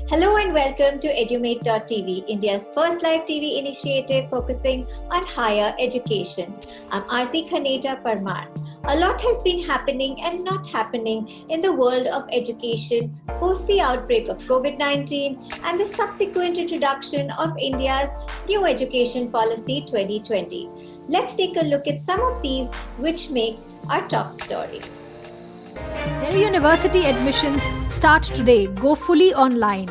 Hello and welcome to Edumate.tv, India's first live TV initiative focusing on higher education. I'm Aarti Khaneta Parmar. A lot has been happening and not happening in the world of education post the outbreak of COVID-19 and the subsequent introduction of India's new education policy 2020. Let's take a look at some of these which make our top stories. Delhi University admissions start today, go fully online.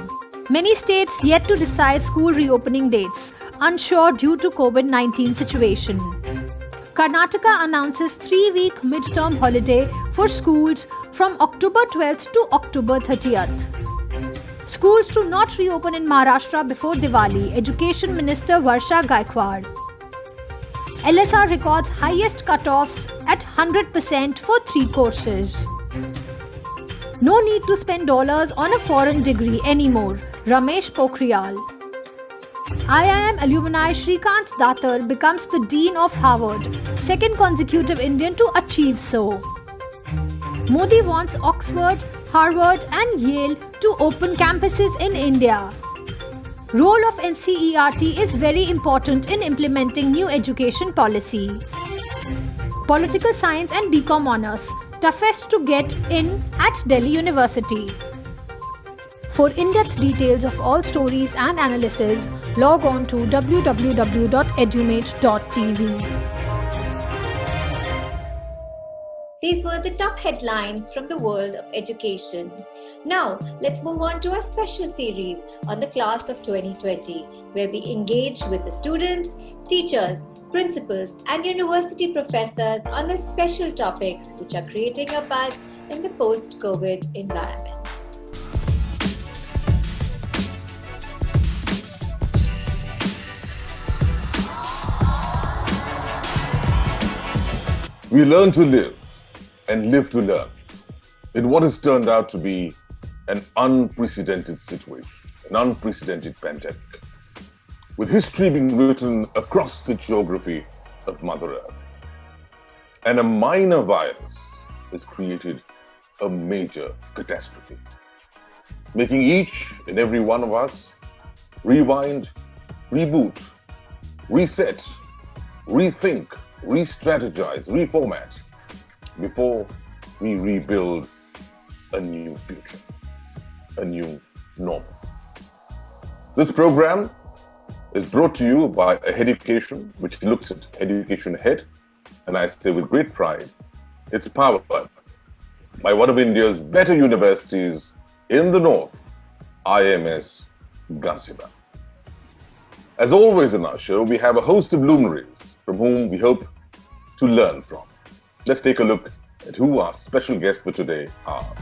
Many states yet to decide school reopening dates, unsure due to COVID-19 situation. Karnataka announces 3-week midterm holiday for schools from October 12th to October 30th. Schools do not reopen in Maharashtra before Diwali, Education Minister Varsha Gaikwad. LSR records highest cutoffs at 100% for 3 courses. No need to spend dollars on a foreign degree anymore, Ramesh Pokhriyal. IIM alumni Shrikant Datar becomes the Dean of Harvard, second consecutive Indian to achieve so. Modi wants Oxford, Harvard and Yale to open campuses in India. Role of NCERT is very important in implementing new education policy. Political Science and BCom Honours, toughest to get in at Delhi University. For in-depth details of all stories and analysis, log on to www.edumate.tv. These were the top headlines from the world of education. Now, let's move on to our special series on the class of 2020, where we engage with the students, teachers, principals, and university professors on the special topics which are creating a buzz in the post-COVID environment. We learn to live and live to learn in what has turned out to be an unprecedented situation, an unprecedented pandemic, with history being written across the geography of Mother Earth. And a minor virus has created a major catastrophe, making each and every one of us rewind, reboot, reset, rethink, re-strategize, reformat before we rebuild a new future, a new normal. This program is brought to you by Ahead Education, which looks at education ahead, and I say with great pride, it's powered by one of India's better universities in the north, IMS Ghaziabad. As always in our show, we have a host of luminaries from whom we hope to learn from. Let's take a look at who our special guests for today are.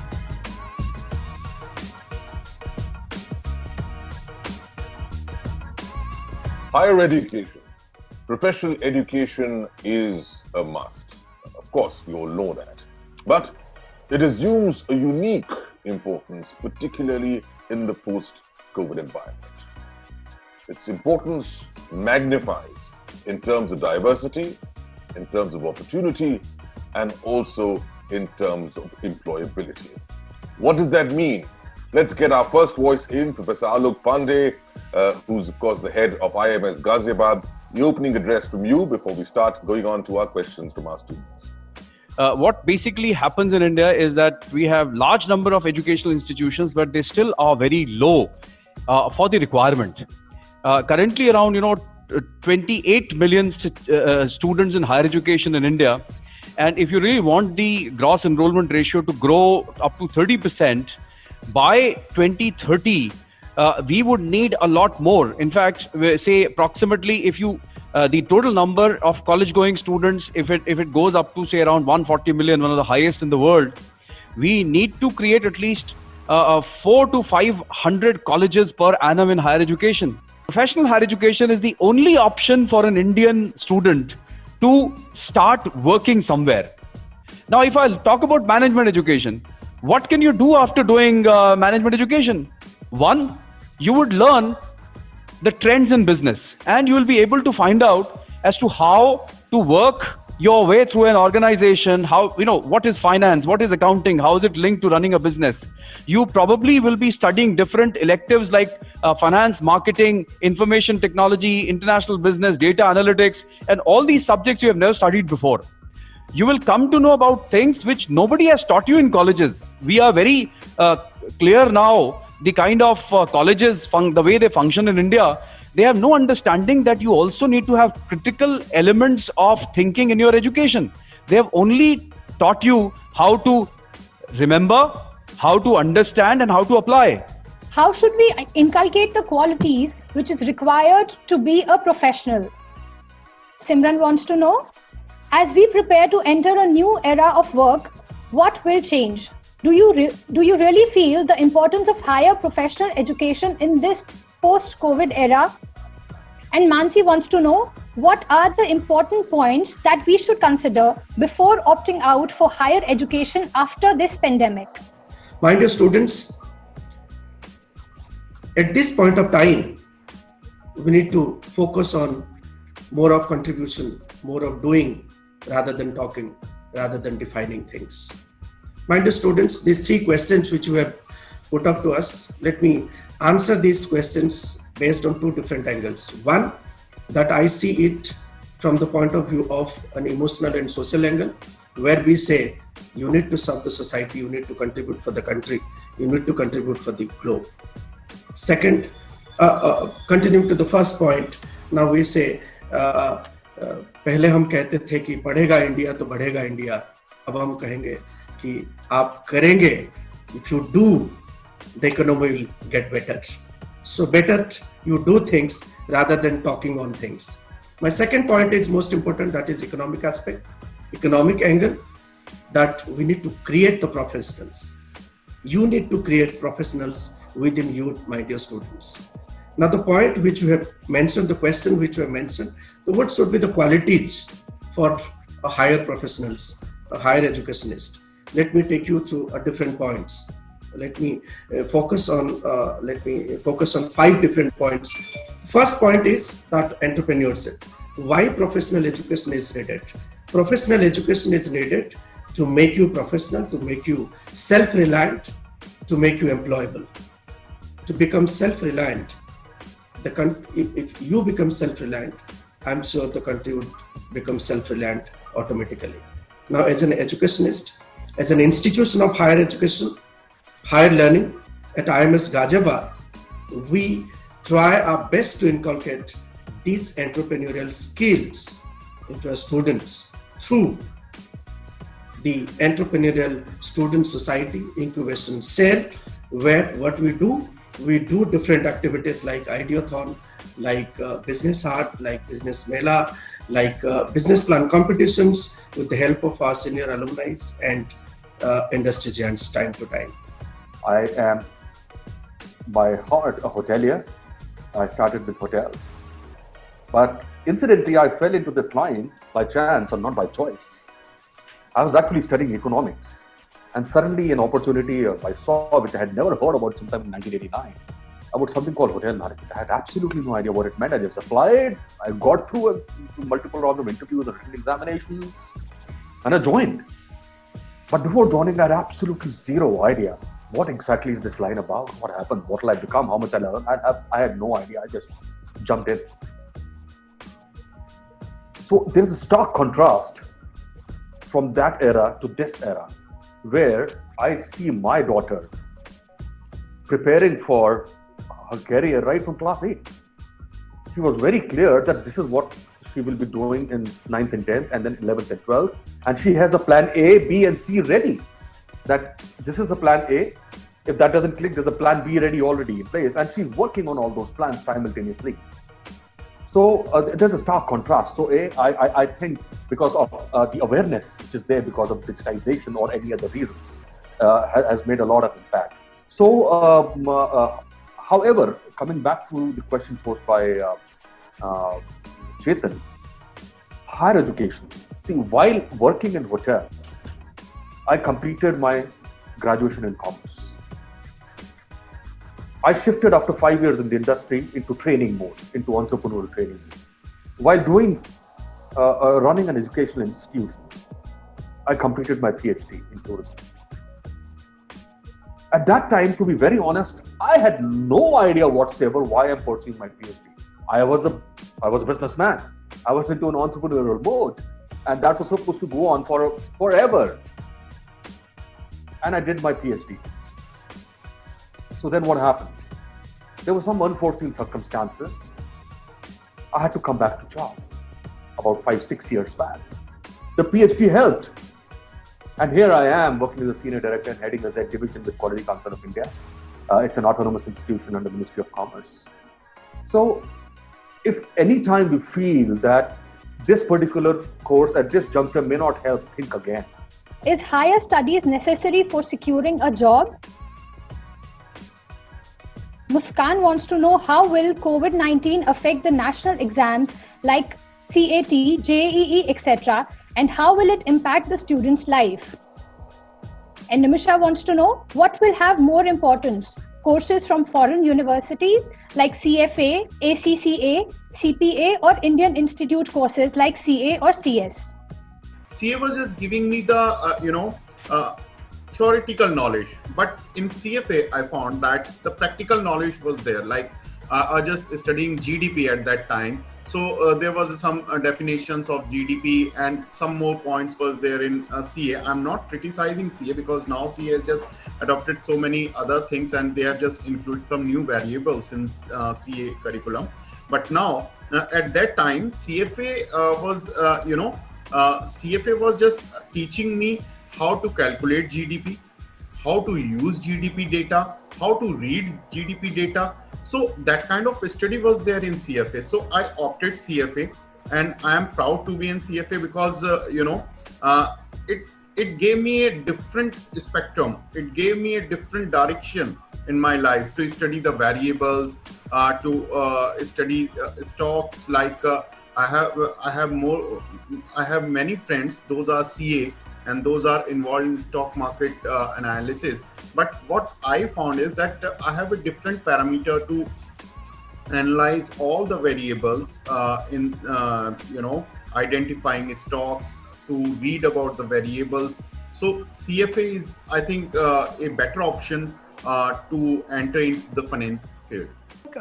Higher education, professional education is a must. Of course, we all know that. But it assumes a unique importance, particularly in the post-COVID environment. Its importance magnifies in terms of diversity, in terms of opportunity, and also in terms of employability. What does that mean? Let's get our first voice in, Professor Alok Pandey, who's of course the head of IMS Ghaziabad. The opening address from you before we start going on to our questions from our students. What basically happens in India is that we have large number of educational institutions, but they still are very low for the requirement. Currently around 28 million students in higher education in India. And if you really want the gross enrollment ratio to grow up to 30%, by 2030, we would need a lot more. In fact, say approximately if you the total number of college-going students, if it goes up to say around 140 million, one of the highest in the world, we need to create at least 400 to 500 colleges per annum in higher education. Professional higher education is the only option for an Indian student to start working somewhere. Now, if I talk about management education, what can you do after doing management education? One, you would learn the trends in business and you will be able to find out as to how to work your way through an organization, how, what is finance, what is accounting, how is it linked to running a business. You probably will be studying different electives like finance, marketing, information technology, international business, data analytics, and all these subjects you have never studied before. You will come to know about things which nobody has taught you in colleges. We are very clear now, the kind of colleges, the way they function in India. They have no understanding that you also need to have critical elements of thinking in your education. They have only taught you how to remember, how to understand, and how to apply. How should we inculcate the qualities which is required to be a professional? Simran wants to know, as we prepare to enter a new era of work, what will change? Do you really feel the importance of higher professional education in this post-COVID era? And Mansi wants to know, what are the important points that we should consider before opting out for higher education after this pandemic? My dear students, at this point of time, we need to focus on more of contribution, more of doing, rather than talking, rather than defining things. My dear students, these three questions which you have put up to us, let me answer these questions based on two different angles. One, that I see it from the point of view of an emotional and social angle, where we say you need to serve the society, you need to contribute for the country, you need to contribute for the globe. Second, continuing to the first point, now we say, पहले हम कहते थे कि पढ़ेगा India तो बढ़ेगा India, अब हम कहेंगे कि आप करेंगे, if you do, the economy will get better. So better you do things rather than talking on things. My second point is most important, that is economic aspect, economic angle, that we need to create the professionals. You need to create professionals within you, my dear students. Now the point which you have mentioned, the question which you have mentioned, what should be the qualities for a higher professionals, a higher educationist? Let me take you through different points. Let me focus on 5 different points. First point is that entrepreneurship. Why professional education is needed? Professional education is needed to make you professional, to make you self-reliant, to make you employable. To become self-reliant, if you become self-reliant, I'm sure the country would become self-reliant automatically. Now, as an educationist, as an institution of higher education, higher learning at IMS Ghaziabad, we try our best to inculcate these entrepreneurial skills into our students through the Entrepreneurial Student Society Incubation Cell, where what we do different activities like Ideathon, like business art, like business mela, like business plan competitions with the help of our senior alumni and industry giants time to time. I am by heart a hotelier. I started with hotels. But incidentally, I fell into this line by chance and not by choice. I was actually studying economics. And suddenly an opportunity I saw, which I had never heard about sometime in 1989, about something called hotel management. I had absolutely no idea what it meant. I just applied. I got through multiple rounds of interviews and written examinations, and I joined. But before joining, I had absolutely zero idea what exactly is this line about, what happened, what will I become, how much I learn. I had no idea. I just jumped in. So there is a stark contrast from that era to this era, where I see my daughter preparing for her career right from class 8. She was very clear that this is what she will be doing in 9th and 10th and then 11th and 12th. And she has a plan A, B and C ready. That this is a plan A. If that doesn't click, there's a plan B ready already in place. And she's working on all those plans simultaneously. So there's a stark contrast. So I think because of the awareness which is there because of digitization or any other reasons has made a lot of impact. So, however, coming back to the question posed by Chetan, higher education. See, while working in hotels, I completed my graduation in commerce. I shifted after 5 years in the industry into training mode, into entrepreneurial training. While doing running an educational institution. I completed my PhD in tourism. At that time, to be very honest, I had no idea whatsoever why I'm pursuing my PhD. I was a businessman. I was into an entrepreneurial mode, and that was supposed to go on for forever. And I did my PhD. So then what happened? There were some unforeseen circumstances. I had to come back to job about 5-6 years back. The PhD helped. And here I am working as a senior director and heading a Z division with Quality Council of India. It's an autonomous institution under the Ministry of Commerce. So if any time we feel that this particular course at this juncture may not help, think again. Is higher studies necessary for securing a job? Muskan wants to know, how will COVID-19 affect the national exams like CAT, JEE, etc., and how will it impact the student's life? And Nimisha wants to know, what will have more importance? Courses from foreign universities like CFA, ACCA, CPA, or Indian Institute courses like CA or CS? CA was just giving me the, theoretical knowledge. But in CFA, I found that the practical knowledge was there. Like I was just studying GDP at that time. So there was some definitions of GDP and some more points was there in CA. I'm not criticizing CA because now CA has just adopted so many other things and they have just included some new variables in CA curriculum. But now at that time, CFA CFA was just teaching me how to calculate GDP, how to use GDP data, how to read GDP data. So that kind of study was there in CFA. So I opted CFA, and I am proud to be in CFA because it gave me a different spectrum. It gave me a different direction in my life to study the variables, to study stocks. Like I have many friends. Those are CA. And those are involved in stock market analysis. But what I found is that I have a different parameter to analyze all the variables in identifying stocks, to read about the variables. So CFA is, I think, a better option to enter into the finance field.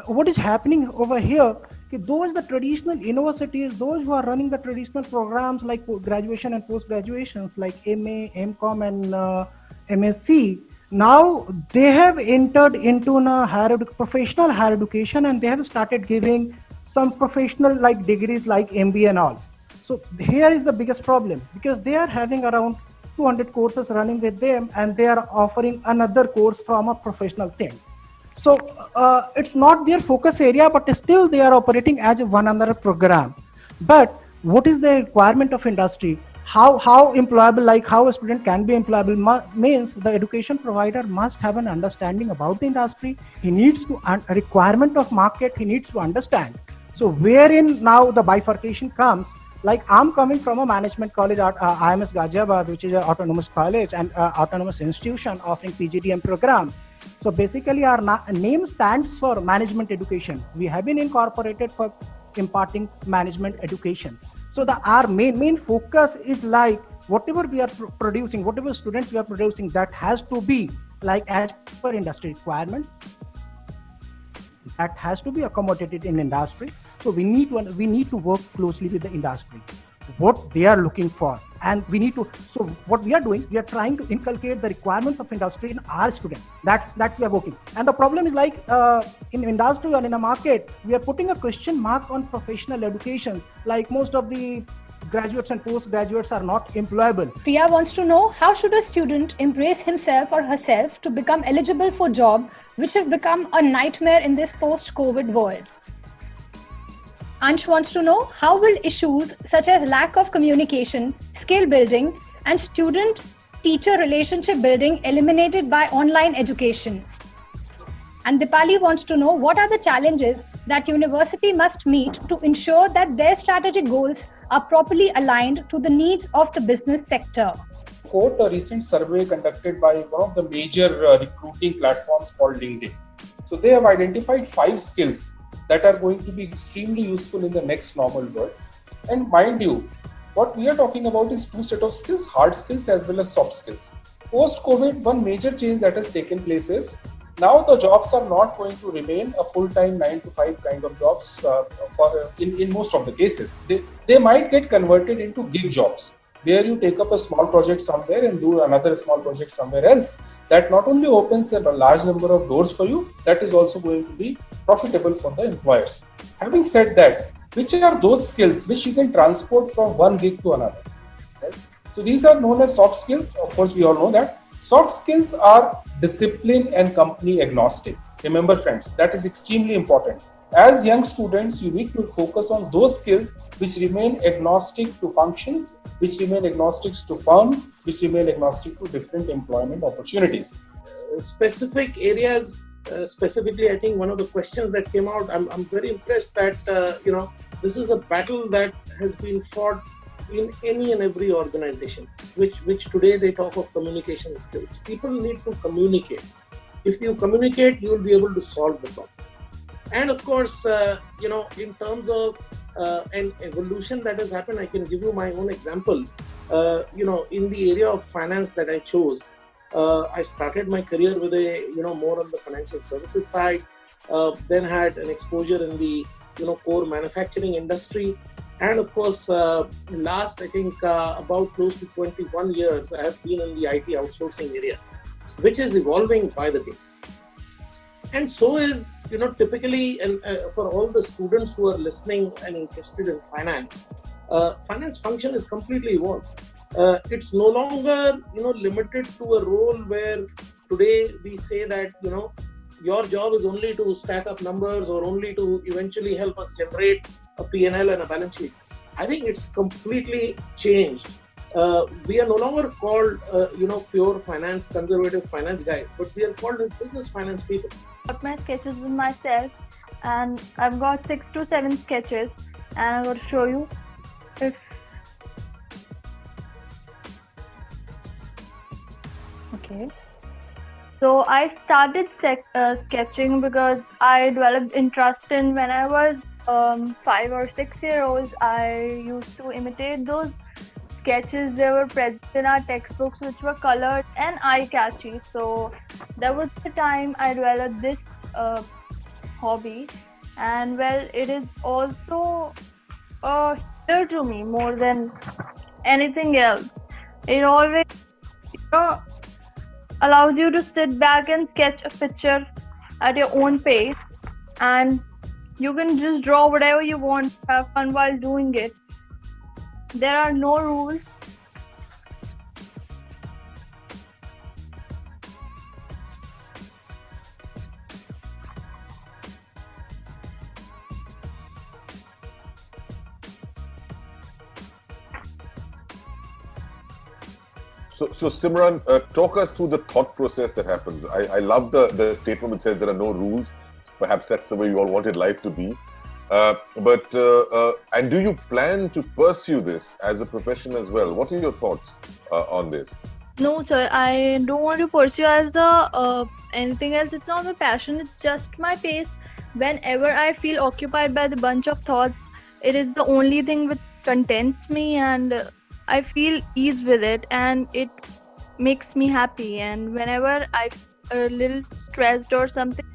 What is happening over here? Those the traditional universities, those who are running the traditional programs like graduation and post graduations like MA, MCom and MSc, now they have entered into a professional higher education and they have started giving some professional like degrees like MBA and all. So here is the biggest problem, because they are having around 200 courses running with them and they are offering another course from a professional thing. So it's not their focus area, but still they are operating as one another program. But what is the requirement of industry? How employable, like how a student can be employable means the education provider must have an understanding about the industry. He needs to a requirement of market. He needs to understand. So wherein now the bifurcation comes. Like I'm coming from a management college at IMS Ghaziabad, which is an autonomous college and autonomous institution offering PGDM program. So basically our name stands for management education. We have been incorporated for imparting management education. So our main focus is like whatever we are producing, whatever students we are producing, that has to be like as per industry requirements. That has to be accommodated in industry. So we need to work closely with the industry, what they are looking for, and we need to. So what we are doing, we are trying to inculcate the requirements of industry in our students. That's we are working. And the problem is like in industry or in a market, we are putting a question mark on professional educations. Like most of the graduates and postgraduates are not employable. Priya wants to know, how should a student embrace himself or herself to become eligible for job, which have become a nightmare in this post-COVID world? Ansh wants to know, how will issues such as lack of communication, skill building, and student-teacher relationship building eliminated by online education? And Dipali wants to know, what are the challenges that university must meet to ensure that their strategic goals are properly aligned to the needs of the business sector? Quote a recent survey conducted by one of the major recruiting platforms called LinkedIn. So they have identified 5 skills that are going to be extremely useful in the next normal world. And mind you, what we are talking about is two set of skills, hard skills as well as soft skills. Post-COVID, one major change that has taken place is now the jobs are not going to remain a full-time 9 to 5 kind of jobs in most of the cases. They might get converted into gig jobs, where you take up a small project somewhere and do another small project somewhere else. That not only opens a large number of doors for you, that is also going to be profitable for the employers. Having said that, which are those skills which you can transport from one gig to another? Right? So these are known as soft skills. Of course, we all know that. Soft skills are discipline and company agnostic. Remember, friends, that is extremely important. As young students, you need to focus on those skills which remain agnostic to functions, which remain agnostic to firm, which remain agnostic to different employment opportunities. Specific areas, specifically, I think one of the questions that came out, I'm very impressed that, this is a battle that has been fought in any and every organization, which today they talk of communication skills. People need to communicate. If you communicate, you will be able to solve the problem. And of course, in terms of an evolution that has happened, I can give you my own example. In the area of finance that I chose, I started my career with more on the financial services side, then had an exposure in the, core manufacturing industry. And of course, last, I think, about close to 21 years, I have been in the IT outsourcing area, which is evolving by the day. And so is, typically, and for all the students who are listening and interested in finance, finance function is completely evolved. It's no longer, limited to a role where today we say that, your job is only to stack up numbers or only to eventually help us generate a P&L and a balance sheet. I think it's completely changed. We are no longer called, pure finance, conservative finance guys, but we are called as business finance people. I got my sketches with myself, and I've got 6 to 7 sketches, and I'm going to show you. Okay. So I started sketching because I developed interest in when I was 5 or 6 years old. I used to imitate those sketches. They were present in our textbooks, which were colored and eye-catchy. So that was the time I developed this hobby. And well, it is also dear to me more than anything else. It always, allows you to sit back and sketch a picture at your own pace, and you can just draw whatever you want, have fun while doing it. There are no rules. So Simran, talk us through the thought process that happens. I love the statement which says there are no rules. Perhaps that's the way you all wanted life to be. And do you plan to pursue this as a profession as well? What are your thoughts on this? No, sir, I don't want to pursue as anything else. It's not my passion. It's just my pace. Whenever I feel occupied by the bunch of thoughts, it is the only thing which contents me, and I feel ease with it, and it makes me happy. And whenever I feel a little stressed or something,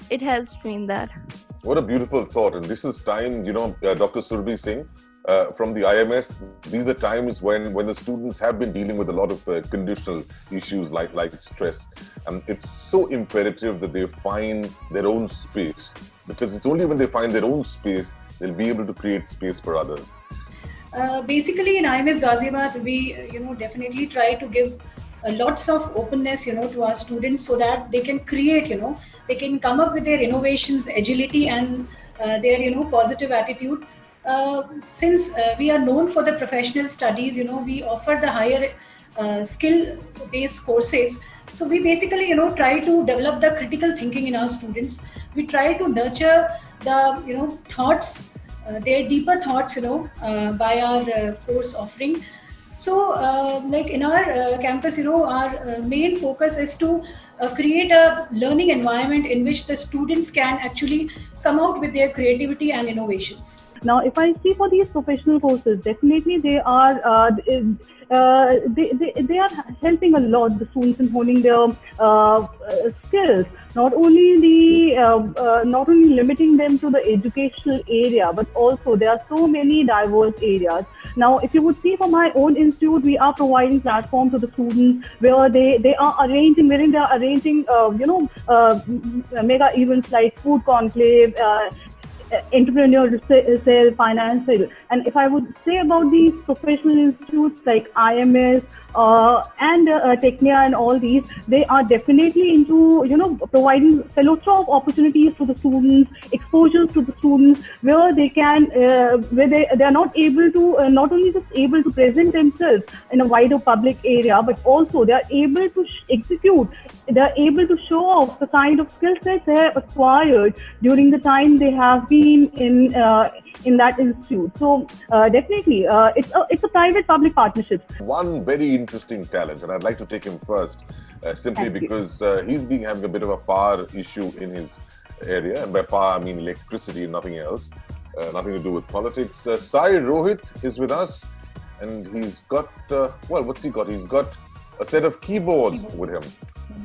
it helps me in that. What a beautiful thought. And this is time, Dr. Surbhi Singh from the IMS, these are times when the students have been dealing with a lot of conditional issues like stress. And it's so imperative that they find their own space, because it's only when they find their own space, they'll be able to create space for others. Basically, in IMS Ghaziabad, we definitely try to give lots of openness to our students, so that they can create, they can come up with their innovations, agility, and their positive attitude. Since we are known for the professional studies, we offer the higher skill based courses. So we basically try to develop the critical thinking in our students. We try to nurture the thoughts, their deeper thoughts by our course offering. So, like in our campus, our main focus is to create a learning environment in which the students can actually come out with their creativity and innovations. Now, if I see for these professional courses, definitely they are they are helping a lot the students in honing their skills. Not only limiting them to the educational area, but also there are so many diverse areas. Now, if you would see from my own institute, we are providing platforms to the students where they are arranging, mega events like food conclave, entrepreneurial sale, finance sale. And if I would say about these professional institutes like IMS and Technia and all these, they are definitely into providing fellowship opportunities to the students, exposures to the students, where they can where they are not able to not only just able to present themselves in a wider public area, but also they are able to execute. They are able to show off the kind of skill sets they have acquired during the time they have been in that institute. So definitely, it's a private-public partnership. One very interesting talent, and I'd like to take him first, simply because he's been having a bit of a power issue in his area, and by power I mean electricity, nothing else, nothing to do with politics. Sai Rohit is with us, and he's got what's he got? He's got a set of keyboards with him.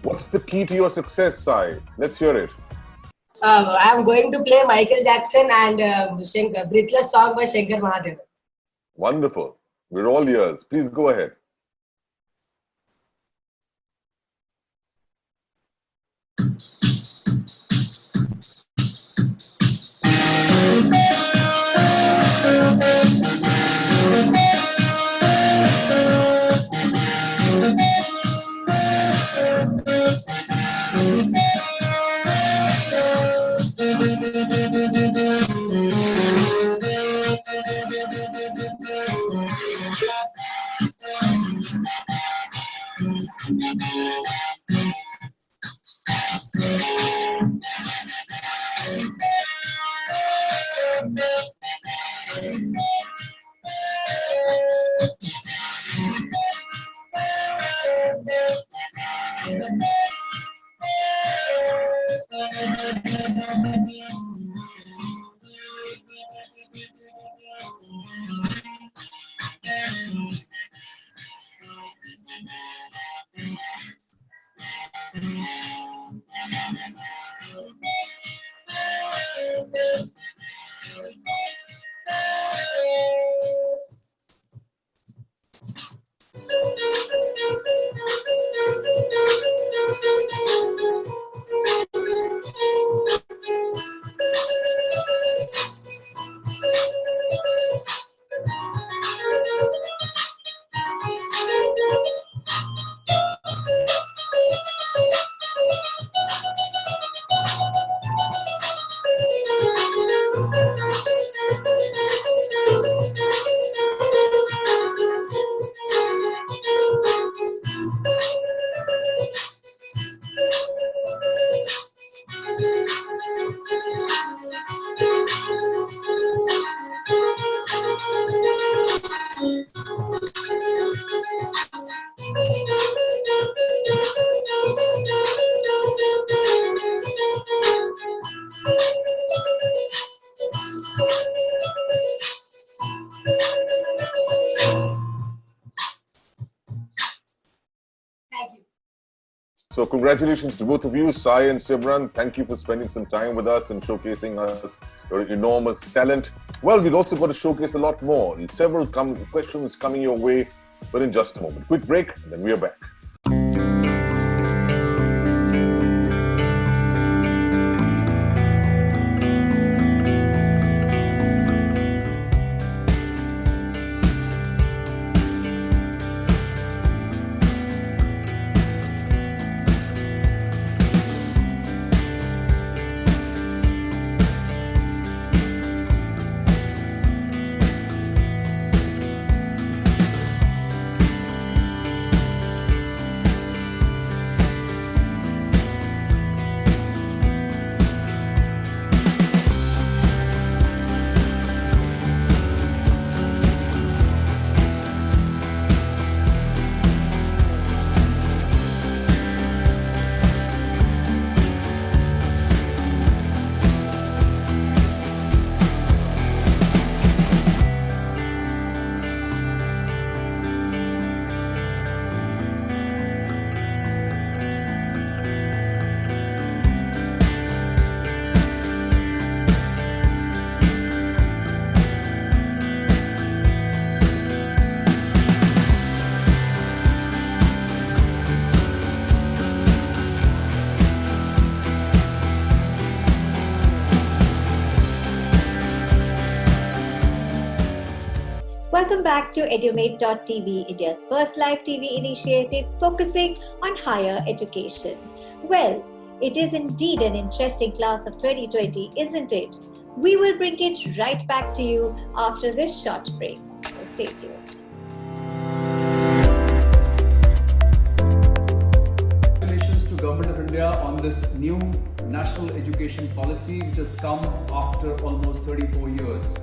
What's the key to your success, Sai? Let's hear it. I'm going to play Michael Jackson and Breathless song by Shankar Mahadevan. Wonderful. We're all ears. Please go ahead. So congratulations to both of you, Sai and Simran. Thank you for spending some time with us and showcasing us your enormous talent. Well, we've also got to showcase a lot more. Several questions coming your way, but in just a moment. Quick break, and then we are back. Welcome back to Edumate.tv, India's first live TV initiative focusing on higher education. Well, it is indeed an interesting class of 2020, isn't it? We will bring it right back to you after this short break, so stay tuned. Congratulations to Government of India on this new national education policy which has come after almost 34 years.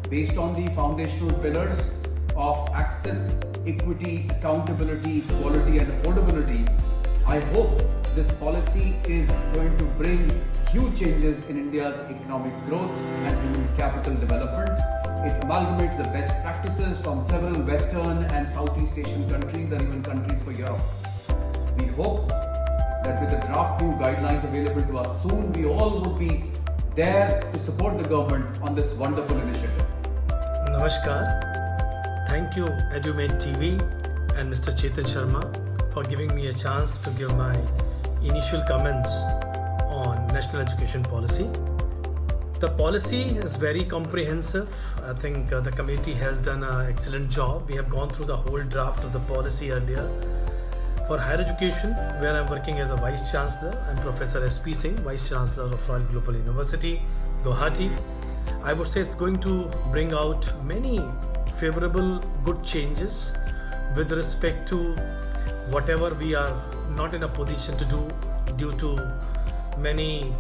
Based on the foundational pillars of access, equity, accountability, quality and affordability, I hope this policy is going to bring huge changes in India's economic growth and human capital development. It amalgamates the best practices from several Western and Southeast Asian countries and even countries for Europe. We hope that with the draft new guidelines available to us soon, we all would be there to support the government on this wonderful initiative. Namaskar. Thank you Edumate TV and Mr. Chetan Sharma for giving me a chance to give my initial comments on national education policy. The policy is very comprehensive. I think the committee has done an excellent job. We have gone through the whole draft of the policy earlier. For higher education, where I'm working as a Vice Chancellor, I'm Professor S.P. Singh, Vice Chancellor of Royal Global University, Guwahati. I would say it's going to bring out many favorable, good changes with respect to whatever we are not in a position to do due to many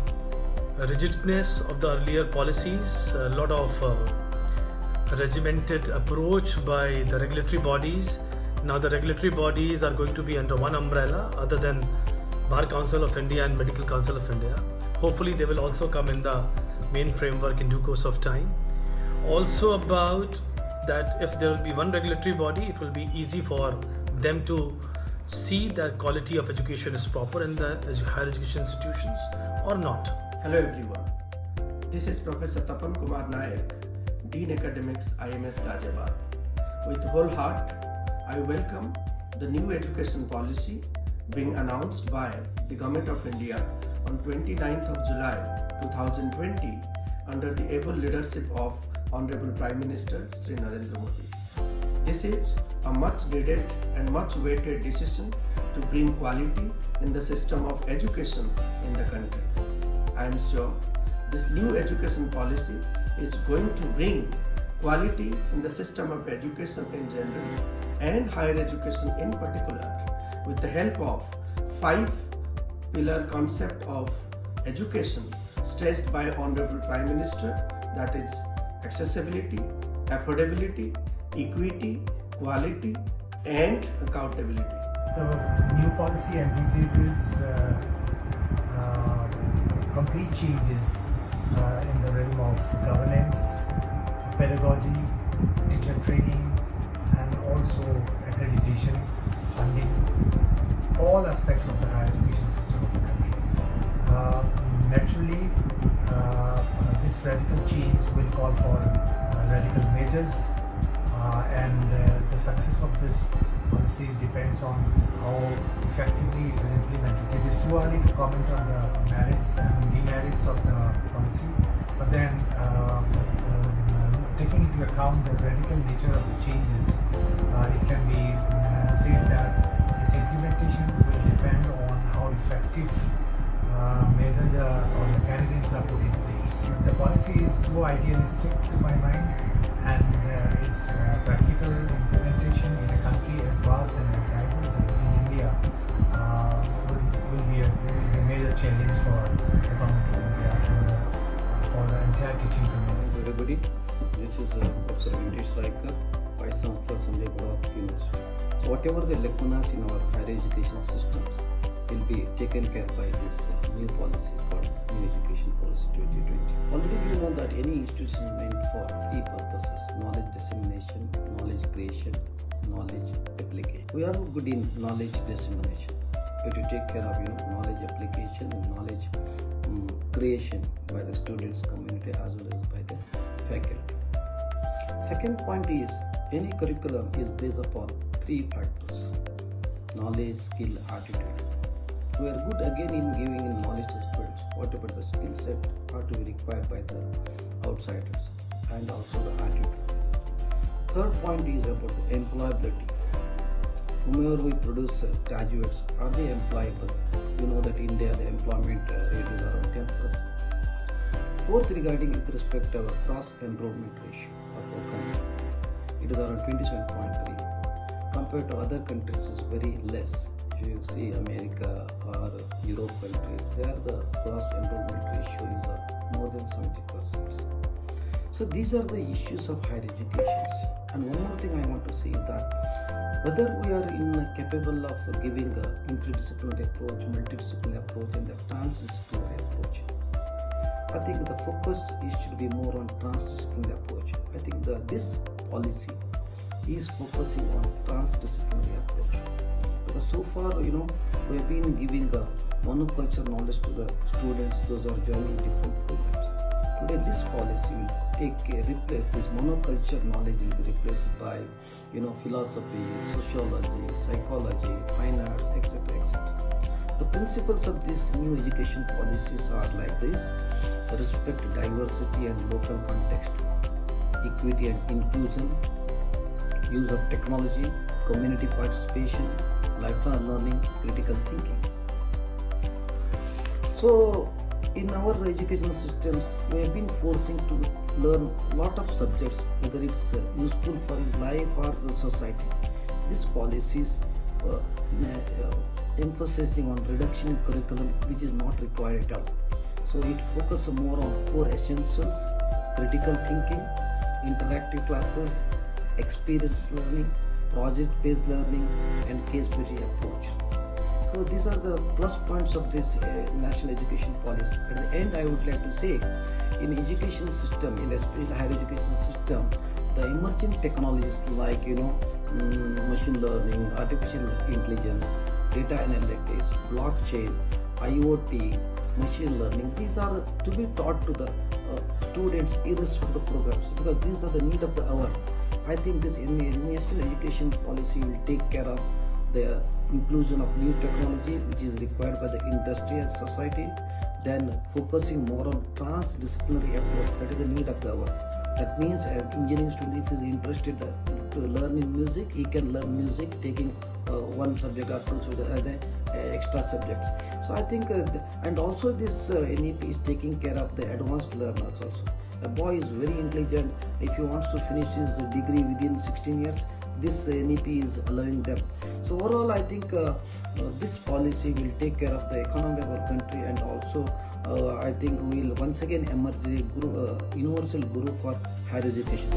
rigidness of the earlier policies, a lot of regimented approach by the regulatory bodies. Now the regulatory bodies are going to be under one umbrella other than Bar Council of India and Medical Council of India. Hopefully they will also come in the main framework in due course of time. Also about that if there will be one regulatory body, it will be easy for them to see that quality of education is proper in the higher education institutions or not. Hello everyone. This is Professor Tapan Kumar Nayak, Dean Academics, IMS Ghaziabad. With whole heart, I welcome the new education policy being announced by the Government of India on 29th of July 2020 under the able leadership of Honorable Prime Minister Sri Narendra Modi. This is a much needed and much awaited decision to bring quality in the system of education in the country. I am sure this new education policy is going to bring quality in the system of education in general and higher education in particular with the help of 5-pillar concept of education stressed by Honorable Prime Minister, that is accessibility, affordability, equity, quality and accountability. The new policy emphasizes complete changes in the realm of governance, pedagogy, teacher training and also accreditation, funding, all aspects of the higher education system of the country. Naturally, this radical change will call for radical measures and the success of this policy depends on how effectively it is implemented. It is too early to comment on the merits and demerits of the policy, but then taking into account the radical nature of the changes, it can be said that its implementation will depend on how effective measures or mechanisms are put in place. The policy is too idealistic to my mind, and its practical implementation in a country as vast and as diverse as in India will be a major challenge for the government of India and for the entire teaching community. Hello everybody, this is Professor Venkatesh Raikar, Vice Chancellor Sanjay Bharat University. So whatever the lacunas in our higher education systems will be taken care by this new policy called New Education Policy 2020. Already you know that any institution is meant for 3 purposes: knowledge dissemination, knowledge creation, knowledge application. We are good in knowledge dissemination, but to take care of knowledge application and knowledge creation by the students community as well as by the faculty. Second point is any curriculum is based upon 3 factors: knowledge, skill, attitude. We are good again in giving knowledge to students. What about the skill set are to be required by the outsiders and also the attitude. Third point is about the employability. Whomever we produce graduates, are they employable? You know that India, the employment rate is around 10%. Fourth, regarding with respect to our cross-enrollment ratio of our country, it is around 27.3. Compared to other countries, it's very less. If you see America or Europe countries, there the cross-enrollment ratio is more than 70%. So these are the issues of higher education. And one more thing I want to say is that whether we are capable of giving an interdisciplinary approach, multidisciplinary approach, and the transdisciplinary approach, I think the focus should be more on transdisciplinary approach. I think this policy is focusing on transdisciplinary approach. Because so far, we have been giving a monoculture knowledge to the students, those are joining different programs. Today, this policy will replace this monoculture knowledge will be replaced by, philosophy, sociology, psychology, fine arts, etc., etc. The principles of these new education policies are like this: respect diversity and local context, equity and inclusion, use of technology, community participation, lifelong learning, critical thinking. So, in our educational systems, we have been forcing to learn a lot of subjects, whether it's useful for his life or the society. These policies emphasizing on reduction in curriculum, which is not required at all. So it focuses more on core essentials, critical thinking, interactive classes, experience learning, project-based learning, and case-based approach. So these are the plus points of this national education policy. At the end, I would like to say, in education system, in especially higher education system, the emerging technologies like machine learning, artificial intelligence, data analytics, blockchain, IoT, machine learning, these are to be taught to the students irrespective of the programs, because these are the need of the hour. I think this national education policy will take care of the inclusion of new technology which is required by the industry and society, then focusing more on transdisciplinary approach, that is the need of the hour. That means an engineering student, if he is interested to learn in music, he can learn music taking one subject or two extra subjects. So I think, and also this NEP is taking care of the advanced learners also. A boy is very intelligent. If he wants to finish his degree within 16 years, this NEP is allowing them. So overall, I think this policy will take care of the economy of our country, and also I think we will once again emerge a universal guru for higher education.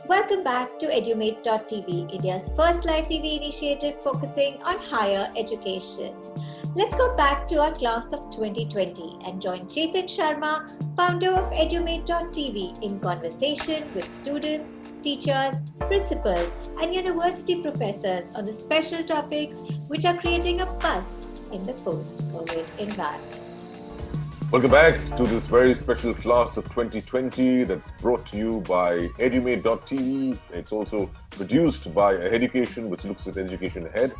Welcome back to Edumate.tv, India's first live TV initiative focusing on higher education. Let's go back to our class of 2020 and join Chetan Sharma, founder of Edumate.tv, in conversation with students, teachers, principals, and university professors on the special topics which are creating a buzz in the post-COVID environment. Welcome back to this very special class of 2020 that's brought to you by Edumate.tv. It's also produced by Education, which looks at education ahead,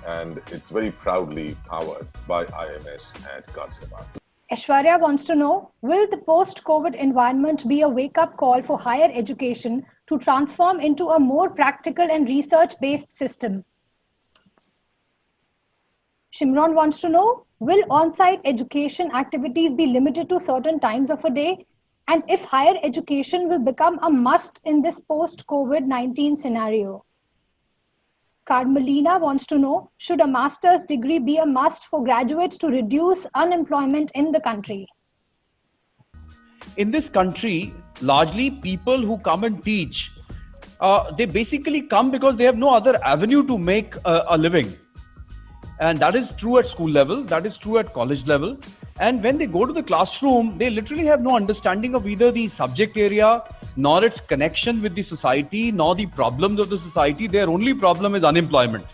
and it's very proudly powered by IMS and Ghaziabad. Aishwarya wants to know, will the post-COVID environment be a wake-up call for higher education to transform into a more practical and research-based system? Shimron wants to know, will on-site education activities be limited to certain times of a day? And if higher education will become a must in this post-COVID-19 scenario? Carmelina wants to know, should a master's degree be a must for graduates to reduce unemployment in the country? In this country, largely people who come and teach, they basically come because they have no other avenue to make a living. And that is true at school level, that is true at college level. And when they go to the classroom, they literally have no understanding of either the subject area, nor its connection with the society, nor the problems of the society. Their only problem is unemployment.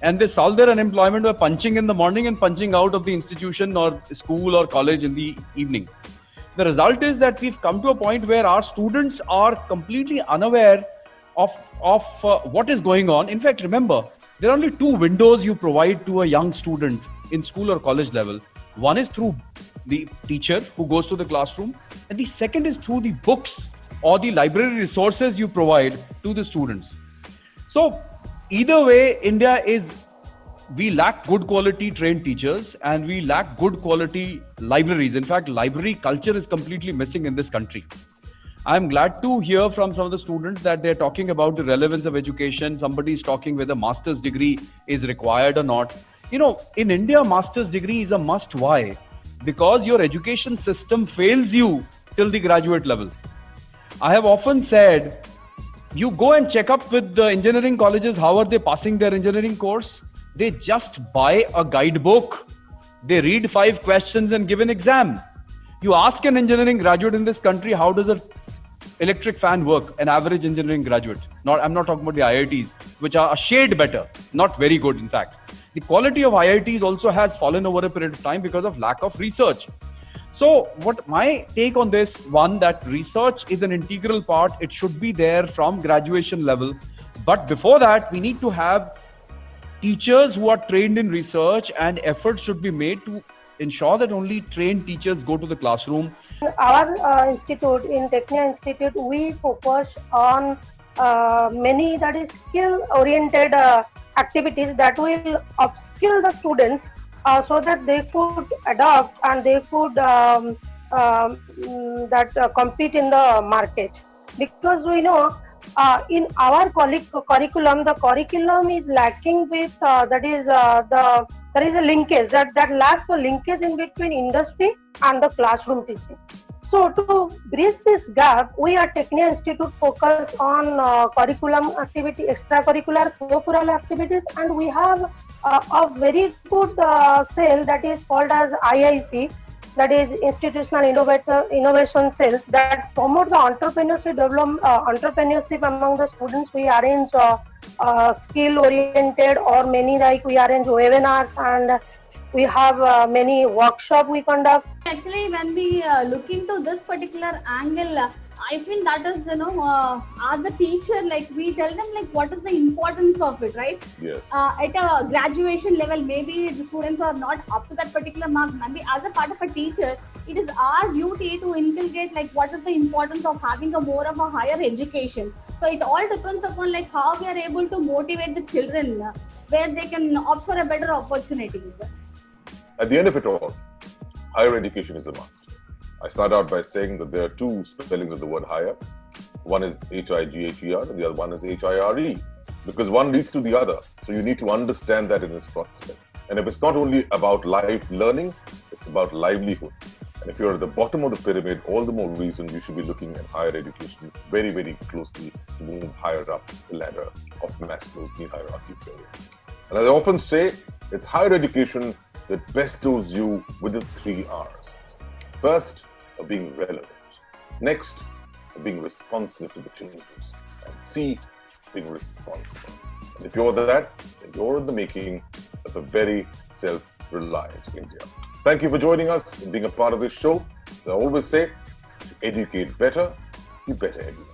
And they solve their unemployment by punching in the morning and punching out of the institution or school or college in the evening. The result is that we've come to a point where our students are completely unaware of what is going on. In fact, remember, there are only two windows you provide to a young student in school or college level. One is through the teacher who goes to the classroom, and the second is through the books or the library resources you provide to the students. So either way, we lack good quality trained teachers and we lack good quality libraries. In fact, library culture is completely missing in this country. I'm glad to hear from some of the students that they're talking about the relevance of education. Somebody is talking whether master's degree is required or not. In India, master's degree is a must. Why? Because your education system fails you till the graduate level. I have often said, you go and check up with the engineering colleges, how are they passing their engineering course? They just buy a guidebook. They read 5 questions and give an exam. You ask an engineering graduate in this country, how does an electric fan work? An average engineering graduate. I'm not talking about the IITs, which are a shade better, not very good in fact. The quality of IITs also has fallen over a period of time because of lack of research. So what my take on this, one, that research is an integral part. It should be there from graduation level. But before that, we need to have teachers who are trained in research, and efforts should be made to ensure that only trained teachers go to the classroom. Our institute, in Technia Institute, we focus on many skill-oriented activities that will upskill the students so that they could adopt and they could compete in the market. Because we know in our curriculum, the curriculum is lacking with there is a linkage that lacks the linkage in between industry and the classroom teaching. So to bridge this gap, we at Technia Institute focus on curriculum activity, extracurricular, co-curricular activities, and we have a very good cell that is called as IIC, that is Institutional Innovation Cells, that promote the entrepreneurship among the students. We arrange skill-oriented or many we arrange webinars, and we have many workshops we conduct. Actually, when we look into this particular angle, I feel that is, as a teacher, we tell them what is the importance of it, right? Yes. At a graduation level, maybe the students are not up to that particular marks. Maybe as a part of a teacher, it is our duty to inculcate what is the importance of having a more of a higher education. So it all depends upon how we are able to motivate the children where they can opt for a better opportunities. At the end of it all, higher education is a must. I start out by saying that there are 2 spellings of the word higher. One is H-I-G-H-E-R and the other one is H-I-R-E, because one leads to the other. So you need to understand that in its prospect. And if it's not only about life learning, it's about livelihood. And if you're at the bottom of the pyramid, all the more reason you should be looking at higher education very, very closely to move higher up the ladder of Maslow's need hierarchy theory. And as I often say, it's higher education that bestows you with the 3 R's. First, of being relevant. Next, of being responsive to the changes. And C, being responsible. And if you're that, then you're in the making of a very self-reliant India. Thank you for joining us and being a part of this show. As I always say, to educate better, you better educate.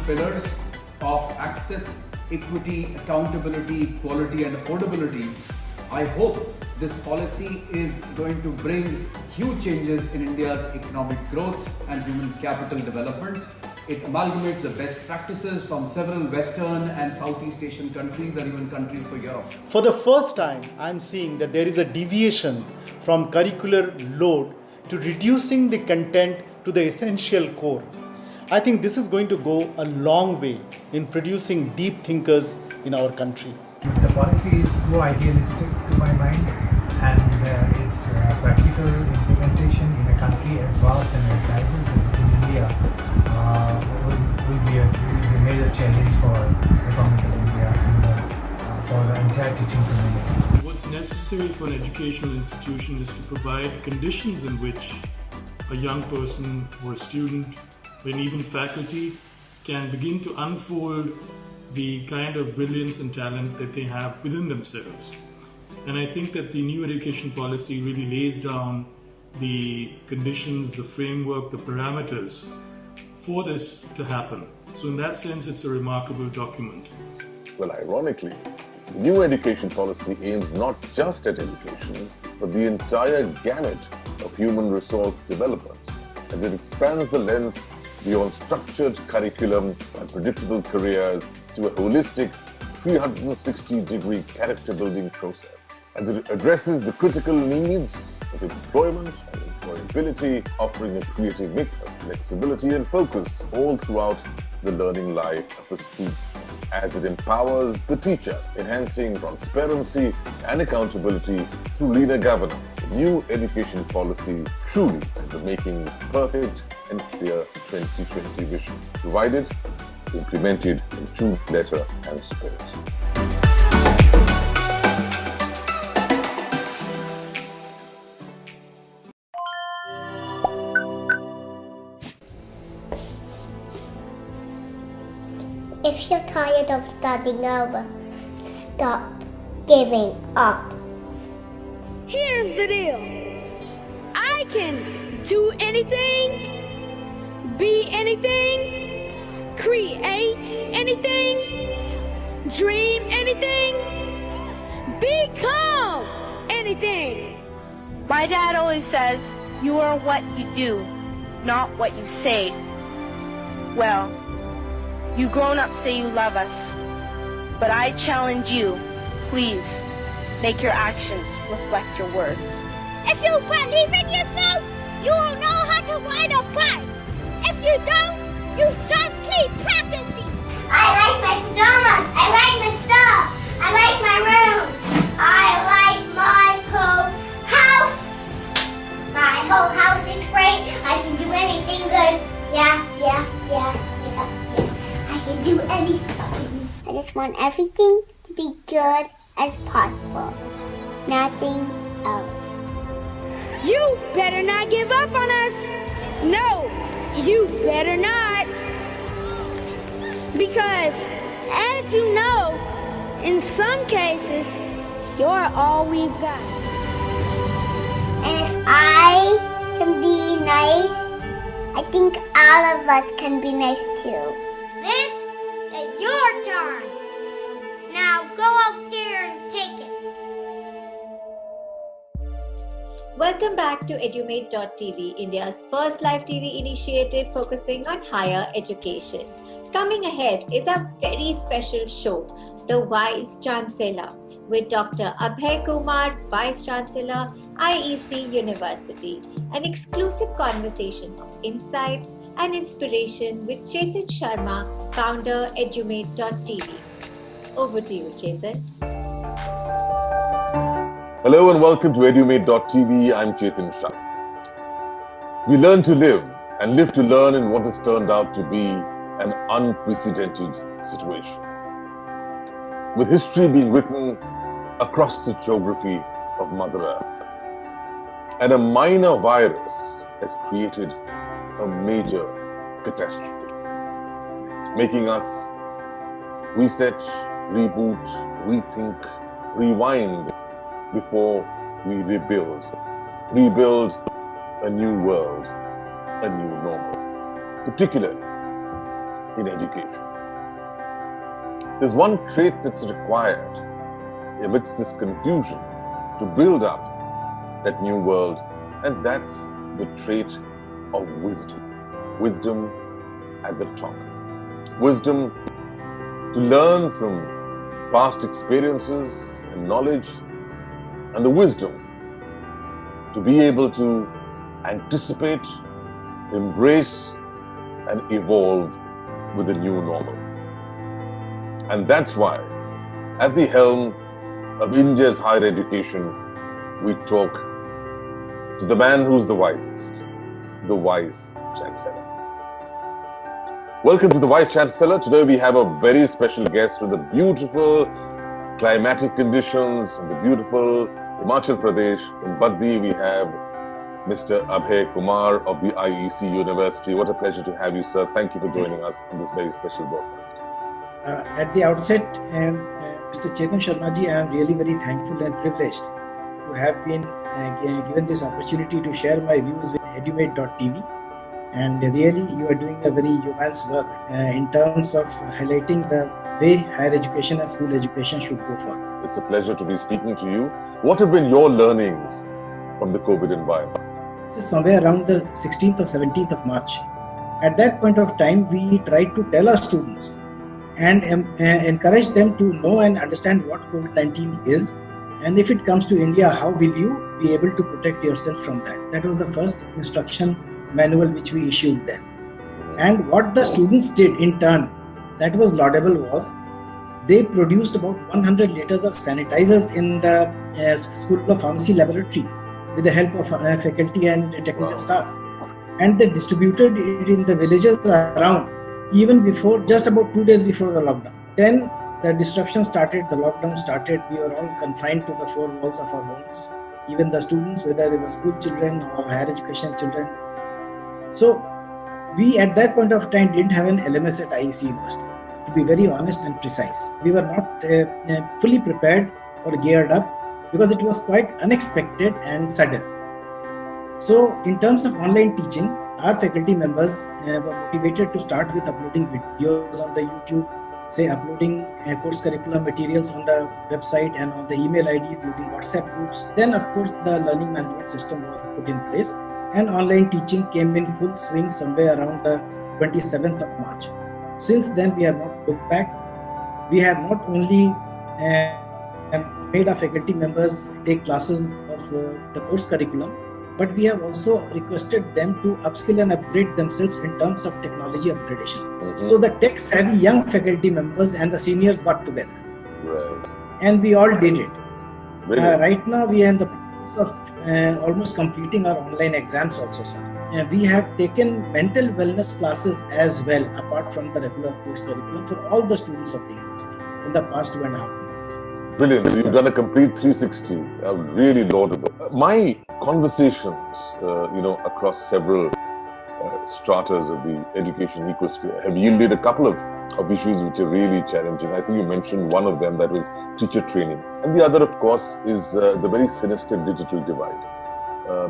pillars of access, equity, accountability, equality, and affordability, I hope this policy is going to bring huge changes in India's economic growth and human capital development. It amalgamates the best practices from several Western and Southeast Asian countries and even countries for Europe. For the first time, I'm seeing that there is a deviation from curricular load to reducing the content to the essential core. I think this is going to go a long way in producing deep thinkers in our country. The policy is too idealistic to my mind, and its practical implementation in a country as vast and as diverse as in India will be a major challenge for the government of India and for the entire teaching community. What's necessary for an educational institution is to provide conditions in which a young person or a student or even faculty can begin to unfold the kind of brilliance and talent that they have within themselves. And I think that the new education policy really lays down the conditions, the framework, the parameters for this to happen. So in that sense, it's a remarkable document. Well, ironically, the new education policy aims not just at education, but the entire gamut of human resource development, as it expands the lens beyond structured curriculum and predictable careers to a holistic 360-degree character-building process, as it addresses the critical needs of employment and employability, offering a creative mix of flexibility and focus all throughout the learning life of a student, as it empowers the teacher, enhancing transparency and accountability through leaner governance. The new education policy truly has the makings perfect and clear 2020 vision, provided it's implemented in true letter and spirit. If you're tired of starting over, stop giving up. Here's the deal. I can do anything, be anything, create anything, dream anything, become anything. My dad always says, you are what you do, not what you say. Well, you grown-ups say you love us, but I challenge you, please, make your actions reflect your words. If you believe in yourself, you will know how to ride a bike. If you don't, you just keep practicing. I like my pajamas. I like my stuff. I like my rooms. I like my whole house. My whole house is great. I can do anything good. Yeah. I can do anything. I just want everything to be good as possible. Nothing else. You better not give up on us. No, you better not. Because, as you know, in some cases, you're all we've got. And if I can be nice, I think all of us can be nice too. This is your turn. Now go out there and take it. Welcome back to Edumate.tv, India's first live TV initiative focusing on higher education. Coming ahead is a very special show, The Vice Chancellor, with Dr. Abhay Kumar, Vice Chancellor, IEC University. An exclusive conversation of insights and inspiration with Chetan Sharma, founder Edumate.tv. Over to you, Chetan. Hello and welcome to Edumate.tv. I'm Chetan Sharma. We learn to live and live to learn in what has turned out to be an unprecedented situation, with history being written across the geography of Mother Earth. And a minor virus has created a major catastrophe, making us reset, reboot, rethink, rewind before we rebuild a new world, a new normal, particularly in education. There's one trait that's required amidst this confusion to build up that new world, and that's the trait of wisdom. Wisdom at the top. Wisdom to learn from past experiences and knowledge, and the wisdom to be able to anticipate, embrace, and evolve with the new normal. And that's why, at the helm of India's higher education, we talk to the man who's the wisest, the Vice Chancellor. Welcome to the Vice Chancellor. Today we have a very special guest from the beautiful climatic conditions in the beautiful Himachal Pradesh. In Baddi, we have Mr. Abhay Kumar of the IEC University. What a pleasure to have you, sir. Thank you for joining us on this very special broadcast. At the outset, Mr. Chetan Sharma ji, I am really very thankful and privileged to have been given this opportunity to share my views with Edumate.tv. And really, you are doing a very immense work in terms of highlighting the way higher education and school education should go forward. It's a pleasure to be speaking to you. What have been your learnings from the COVID environment? This is somewhere around the 16th or 17th of March. At that point of time, we tried to tell our students and encourage them to know and understand what COVID-19 is. And if it comes to India, how will you be able to protect yourself from that? That was the first instruction manual which we issued them. And what the students did in turn, that was laudable, was they produced about 100 liters of sanitizers in the School of Pharmacy laboratory with the help of faculty and technical staff. And they distributed it in the villages around even before, just about 2 days before the lockdown. Then the disruption started, the lockdown started. We were all confined to the four walls of our homes. Even the students, whether they were school children or higher education children. So we at that point of time didn't have an LMS at IEC University. To be very honest and precise, we were not fully prepared or geared up because it was quite unexpected and sudden. So in terms of online teaching, our faculty members were motivated to start with uploading videos on the YouTube, say uploading course curriculum materials on the website and on the email IDs using WhatsApp groups. Then of course the learning management system was put in place and online teaching came in full swing somewhere around the 27th of March. Since then we have not looked back. We have not only made our faculty members take classes of the course curriculum, but we have also requested them to upskill and upgrade themselves in terms of technology upgradation. So the tech-savvy young faculty members and the seniors got together. Right. And we all did it. Really? Right now we are in the process of almost completing our online exams also, sir. We have taken mental wellness classes as well, apart from the regular course curriculum, for all the students of the university in the past 2.5 months. Brilliant. You've done a complete 360. Really laudable. My conversations, across several stratas of the education ecosphere have yielded a couple of issues which are really challenging. I think you mentioned one of them, that was teacher training. And the other, of course, is the very sinister digital divide.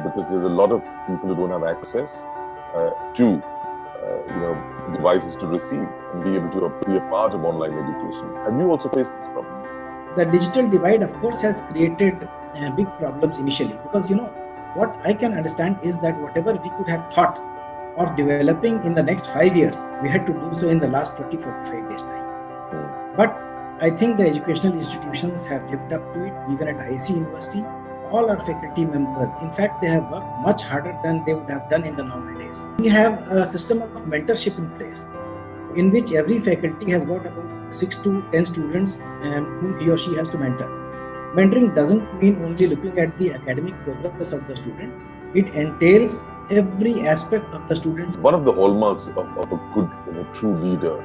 Because there's a lot of people who don't have access to devices to receive and be able to be a part of online education. Have you also faced these problems? The digital divide, of course, has created big problems initially, because what I can understand is that whatever we could have thought of developing in the next 5 years, we had to do so in the last 40-45 days time. But I think the educational institutions have lived up to it, even at IEC University. All our faculty members, in fact, they have worked much harder than they would have done in the normal days. We have a system of mentorship in place, in which every faculty has got about 6 to 10 students whom he or she has to mentor. Mentoring doesn't mean only looking at the academic progress of the student. It entails every aspect of the student's. One of the hallmarks of a good, true leader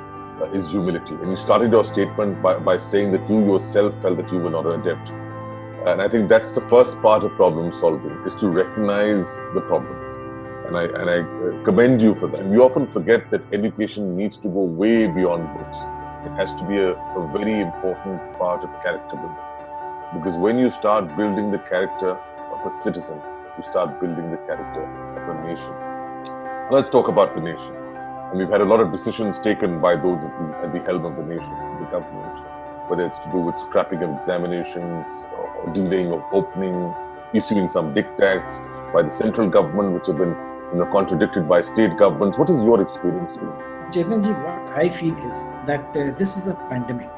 is humility. And you started your statement by saying that you yourself felt that you were not an adept. And I think that's the first part of problem solving, is to recognize the problem. And I commend you for that. And we often forget that education needs to go way beyond books. It has to be a very important part of character building. Because when you start building the character of a citizen, you start building the character of a nation. Let's talk about the nation. And we've had a lot of decisions taken by those at the helm of the nation, the government, whether it's to do with scrapping of examinations or delaying of opening, issuing some diktats by the central government, which have been contradicted by state governments. What is your experience been? Chetanji, what I feel is that this is a pandemic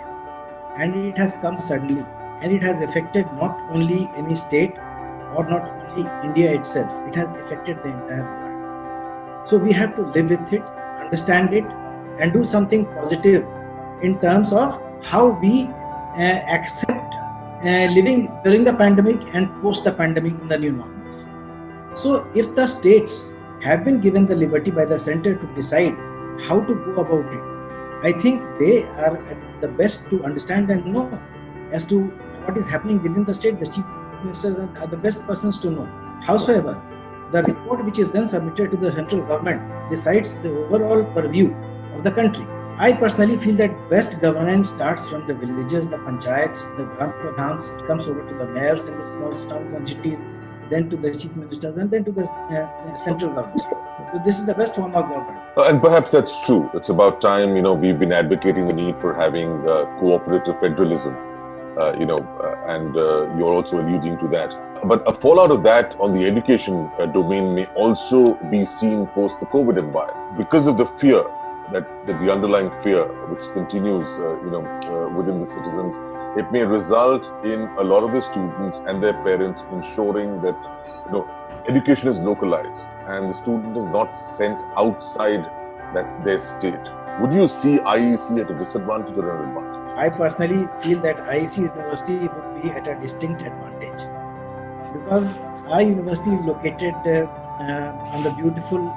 and it has come suddenly and it has affected not only any state or not only India itself, it has affected the entire world. So we have to live with it, understand it, and do something positive in terms of how we accept living during the pandemic and post the pandemic in the new normalcy. So if the states have been given the liberty by the center to decide how to go about it, I think they are at the best to understand and know as to what is happening within the state. The chief ministers are the best persons to know. Howsoever, the report which is then submitted to the central government decides the overall purview of the country. I personally feel that best governance starts from the villages, the panchayats, the gram pradhans. It comes over to the mayors in the small towns and cities, then to the chief ministers, and then to the central government. So this is the best form of government. And perhaps that's true. It's about time, we've been advocating the need for having cooperative federalism, and you're also alluding to that. But a fallout of that on the education domain may also be seen post the COVID environment because of the fear that the underlying fear which continues, within the citizens. It may result in a lot of the students and their parents ensuring that, education is localized and the student is not sent outside their state. Would you see IEC at a disadvantage or an advantage? I personally feel that IEC University would be at a distinct advantage because our university is located on the beautiful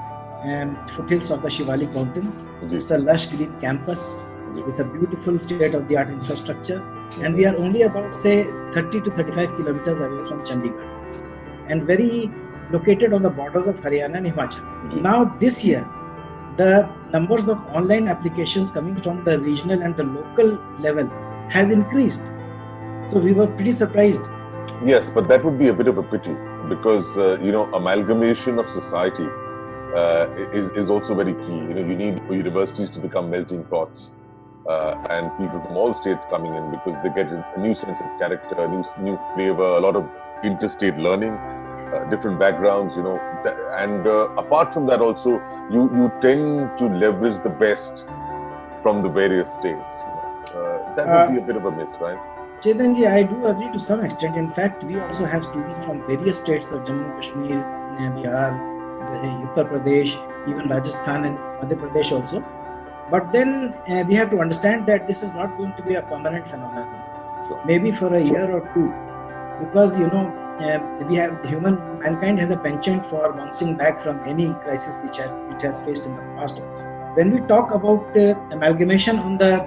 foothills of the Shivalik Mountains. It's a lush green campus with a beautiful state-of-the-art infrastructure, and we are only about, say, 30 to 35 kilometers away from Chandigarh and very located on the borders of Haryana and Himachal. Now this year, the numbers of online applications coming from the regional and the local level has increased. So we were pretty surprised. Yes, but that would be a bit of a pity because, amalgamation of society is also very key. You need universities to become melting pots and people from all states coming in because they get a new sense of character, a new flavor, a lot of interstate learning, different backgrounds, and apart from that also, you tend to leverage the best from the various states. That would be a bit of a miss, right? Chetanji, I do agree to some extent. In fact, we also have students from various states of Jammu, Kashmir, Bihar, Uttar Pradesh, even Rajasthan and Madhya Pradesh also. But then we have to understand that this is not going to be a permanent phenomenon. Sure. Maybe for a year or two, because mankind has a penchant for bouncing back from any crisis which it has faced in the past also. When we talk about amalgamation on the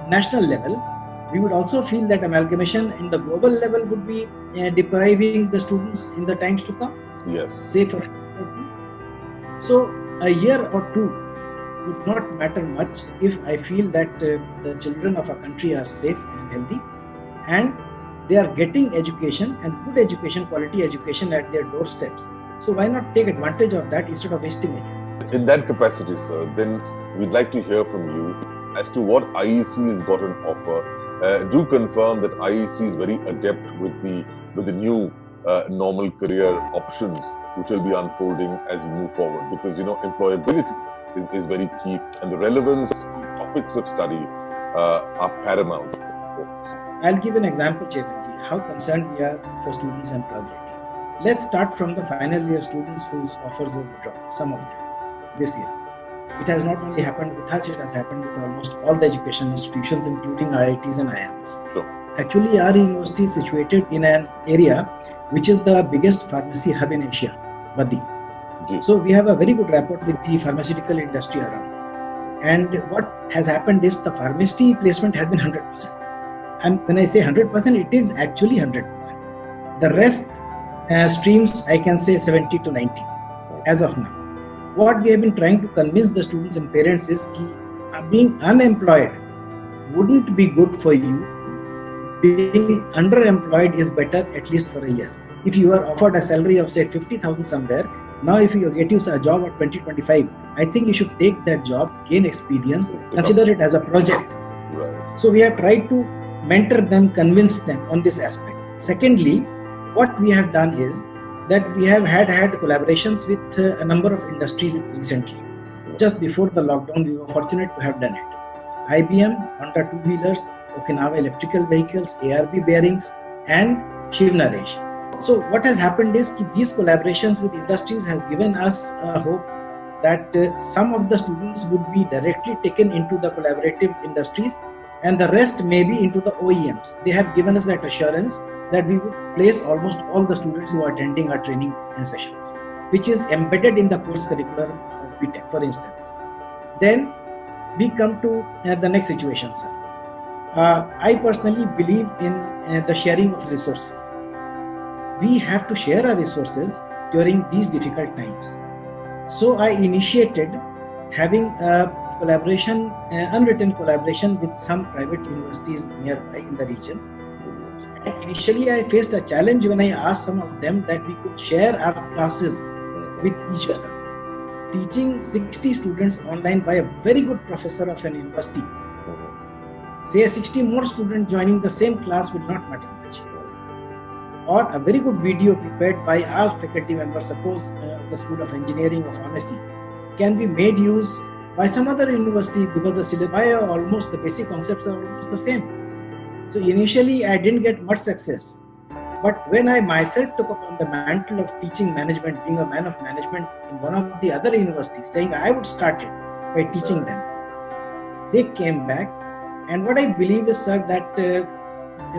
national level, we would also feel that amalgamation in the global level would be depriving the students in the times to come. Yes. Say for so a year or two would not matter much if I feel that the children of a country are safe and healthy and they are getting education and good education, quality education at their doorsteps. So why not take advantage of that instead of wasting a year? In that capacity, sir, then we'd like to hear from you as to what IEC has got on offer. Do confirm that IEC is very adept with the new normal career options which will be unfolding as we move forward, because employability is very key and the relevance topics of study are paramount. I'll give an example, Chetanji, how concerned we are for students' employability. Let's start from the final year students whose offers were withdrawn, some of them, this year. It has not only happened with us, it has happened with almost all the education institutions, including IITs and IIMs. Sure. Actually, our university is situated in an area which is the biggest pharmacy hub in Asia, Vadi. So we have a very good rapport with the pharmaceutical industry around. And what has happened is the pharmacy placement has been 100%. And when I say 100%, it is actually 100%. The rest streams, I can say 70 to 90 as of now. What we have been trying to convince the students and parents is that being unemployed wouldn't be good for you. Being underemployed is better, at least for a year. If you are offered a salary of say 50,000 somewhere, Now, if you get you a job at 2025, I think you should take that job, gain experience, consider it as a project. Right. So we have tried to mentor them, convince them on this aspect. Secondly, what we have done is that we have had collaborations with a number of industries recently. Just before the lockdown, we were fortunate to have done it. IBM, Honda two-wheelers, Okinawa electrical vehicles, ARB bearings, and Shiv Naresh. So what has happened is these collaborations with industries has given us hope that some of the students would be directly taken into the collaborative industries and the rest may be into the OEMs. They have given us that assurance that we would place almost all the students who are attending our training sessions, which is embedded in the course curriculum of BTech, for instance. Then we come to the next situation, sir. I personally believe in the sharing of resources. We have to share our resources during these difficult times. So I initiated having a collaboration, unwritten collaboration with some private universities nearby in the region. And initially I faced a challenge when I asked some of them that we could share our classes with each other. Teaching 60 students online by a very good professor of an university, say 60 more students joining the same class will not matter much. Or a very good video prepared by our faculty members, suppose of the School of Engineering or Pharmacy, can be made use by some other university because the syllabi are almost, the basic concepts are almost the same. So initially I didn't get much success. But when I myself took upon the mantle of teaching management, being a man of management in one of the other universities, saying I would start it by teaching them, they came back. And what I believe is, sir, that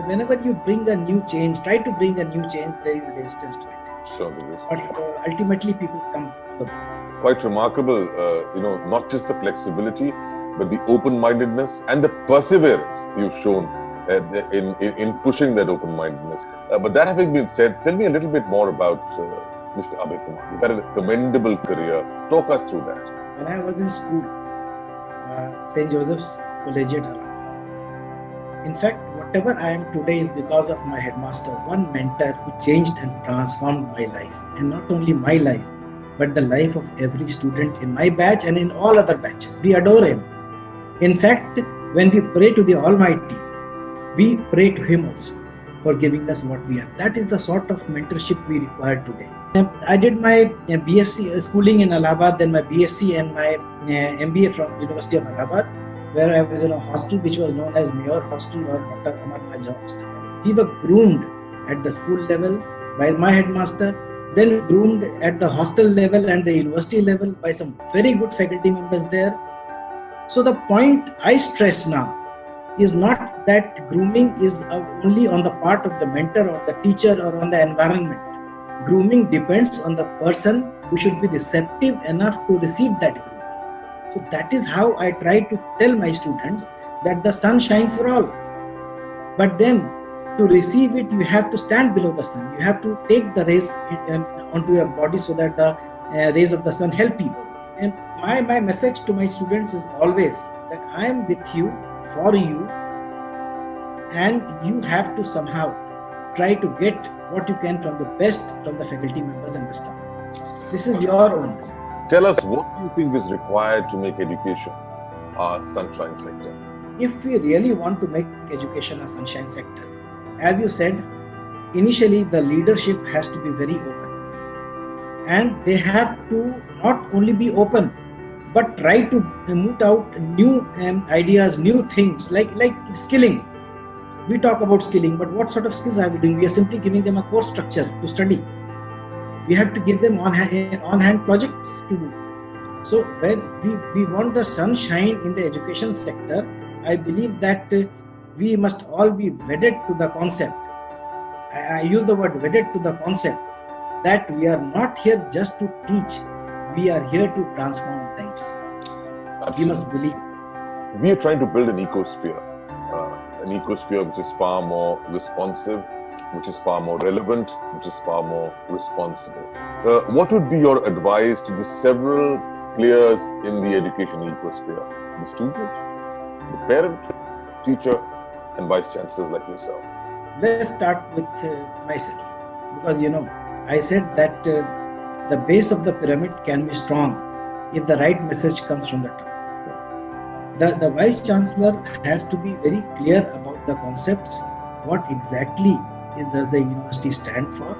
whenever you bring a new change, try to bring a new change, there is resistance to it. Sure. But ultimately people come to the board. Quite remarkable, not just the flexibility, but the open-mindedness and the perseverance you've shown in pushing that open-mindedness. But that having been said, tell me a little bit more about Mr. Abhay Kumar. You've had a commendable career. Talk us through that. When I was in school, St. Joseph's Collegiate Allahabad. In fact, whatever I am today is because of my headmaster, one mentor who changed and transformed my life. And not only my life, but the life of every student in my batch and in all other batches. We adore him. In fact, when we pray to the Almighty, we pray to Him also for giving us what we have. That is the sort of mentorship we require today. I did my BSc schooling in Allahabad, then my BSc and my MBA from University of Allahabad, where I was in a hostel which was known as Mayor Hostel or Dr. Amarnath Jha Hostel. We were groomed at the school level by my headmaster, then groomed at the hostel level and the university level by some very good faculty members there. So the point I stress now is not that grooming is only on the part of the mentor or the teacher or on the environment. Grooming depends on the person who should be receptive enough to receive that grooming. So that is how I try to tell my students that the sun shines for all. But then to receive it, you have to stand below the sun. You have to take the rays onto your body so that the rays of the sun help you. And my message to my students is always that I am with you, for you, and you have to somehow try to get what you can from the best from the faculty members and the staff. This is your onus. Tell us, what do you think is required to make education a sunshine sector? If we really want to make education a sunshine sector, as you said, initially the leadership has to be very open. And they have to not only be open, but try to moot out new ideas, new things, like skilling. We talk about skilling, but what sort of skills are we doing? We are simply giving them a course structure to study. We have to give them on-hand projects to do. So when we want the sunshine in the education sector, I believe that we must all be wedded to the concept. I use the word wedded to the concept that we are not here just to teach. We are here to transform lives. Absolutely. We must believe. We are trying to build an ecosphere which is far more responsive, which is far more relevant, which is far more responsible. What would be your advice to the several players in the education ecosphere? The student, the parent, teacher, and vice chancellors like yourself. Let's start with myself, because I said that the base of the pyramid can be strong if the right message comes from the top. The Vice Chancellor has to be very clear about the concepts, what exactly does the university stand for,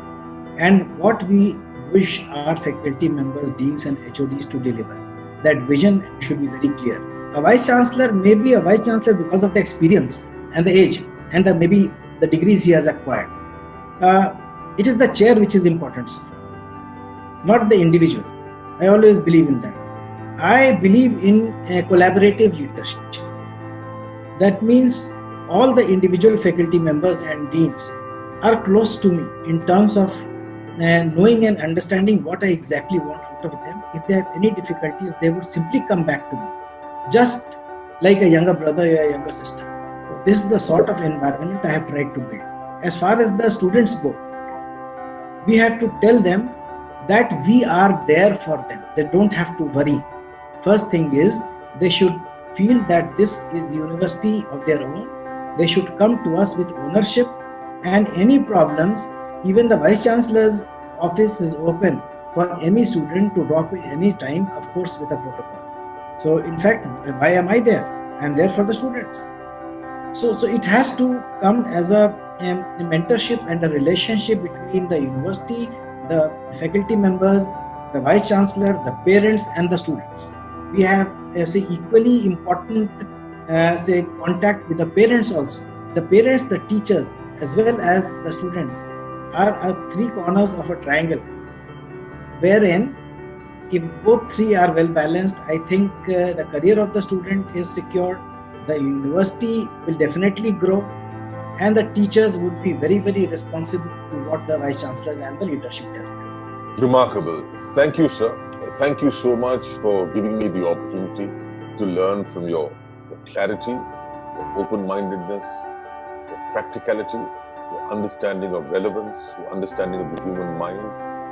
and what we wish our faculty members, deans and HODs to deliver. That vision should be very clear. A Vice Chancellor may be a Vice Chancellor because of the experience and the age and maybe the degrees he has acquired. It is the chair which is important, sir, not the individual. I always believe in that. I believe in a collaborative leadership. That means all the individual faculty members and deans are close to me in terms of knowing and understanding what I exactly want out of them. If they have any difficulties, they would simply come back to me, just like a younger brother or a younger sister. This is the sort of environment I have tried to build. As far as the students go, we have to tell them that we are there for them. They don't have to worry. First thing is, they should feel that this is university of their own. They should come to us with ownership, and any problems, even the Vice Chancellor's office is open for any student to drop in any time, of course with a protocol. So in fact, why am I there? I am there for the students. So it has to come as a mentorship and a relationship between the university, the faculty members, the Vice Chancellor, the parents and the students. We have equally important contact with the parents also. The parents, the teachers as well as the students are three corners of a triangle, wherein if both three are well balanced, I think the career of the student is secured, the university will definitely grow, and the teachers would be very, very responsible to what the Vice Chancellors and the leadership does there. Remarkable. Thank you, sir. Thank you so much for giving me the opportunity to learn from your clarity, your open-mindedness, your practicality, your understanding of relevance, your understanding of the human mind,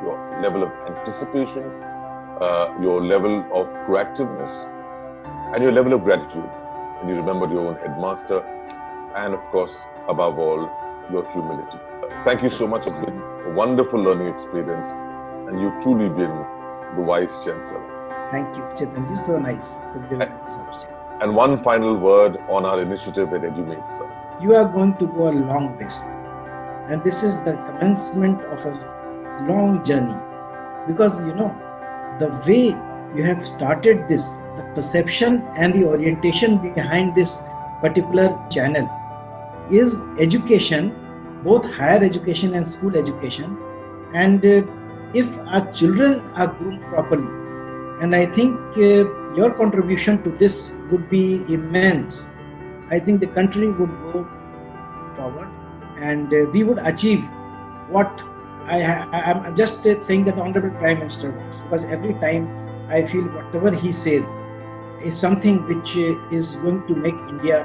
your level of anticipation, your level of proactiveness, and your level of gratitude. And you remembered your own headmaster, and of course, above all, your humility. Thank you so much. It's been a wonderful learning experience, and you've truly been the Vice Chancellor. Thank you, Chetanji. So nice to give me this opportunity. And one final word on our initiative at Edumate, sir. You are going to go a long way, sir. And this is the commencement of a long journey. Because, the way you have started this, the perception and the orientation behind this particular channel is education, both higher education and school education. And if our children are groomed properly, and I think your contribution to this would be immense. I think the country would go forward, and we would achieve what I'm just saying that the Honorable Prime Minister wants, because every time I feel whatever he says is something which is going to make India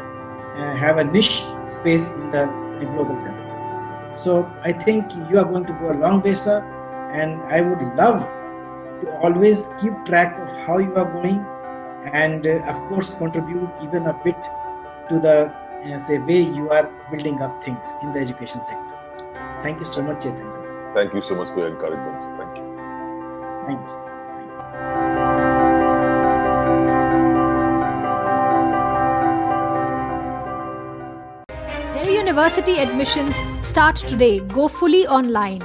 have a niche space in the global level. So I think you are going to go a long way, sir, and I would love to always keep track of how you are going, and of course contribute even a bit to the way you are building up things in the education sector. Thank you so much, Chetan. Thank you so much for your encouragement, sir. Thank you. Thank you, sir. Delhi University admissions start today. Go fully online.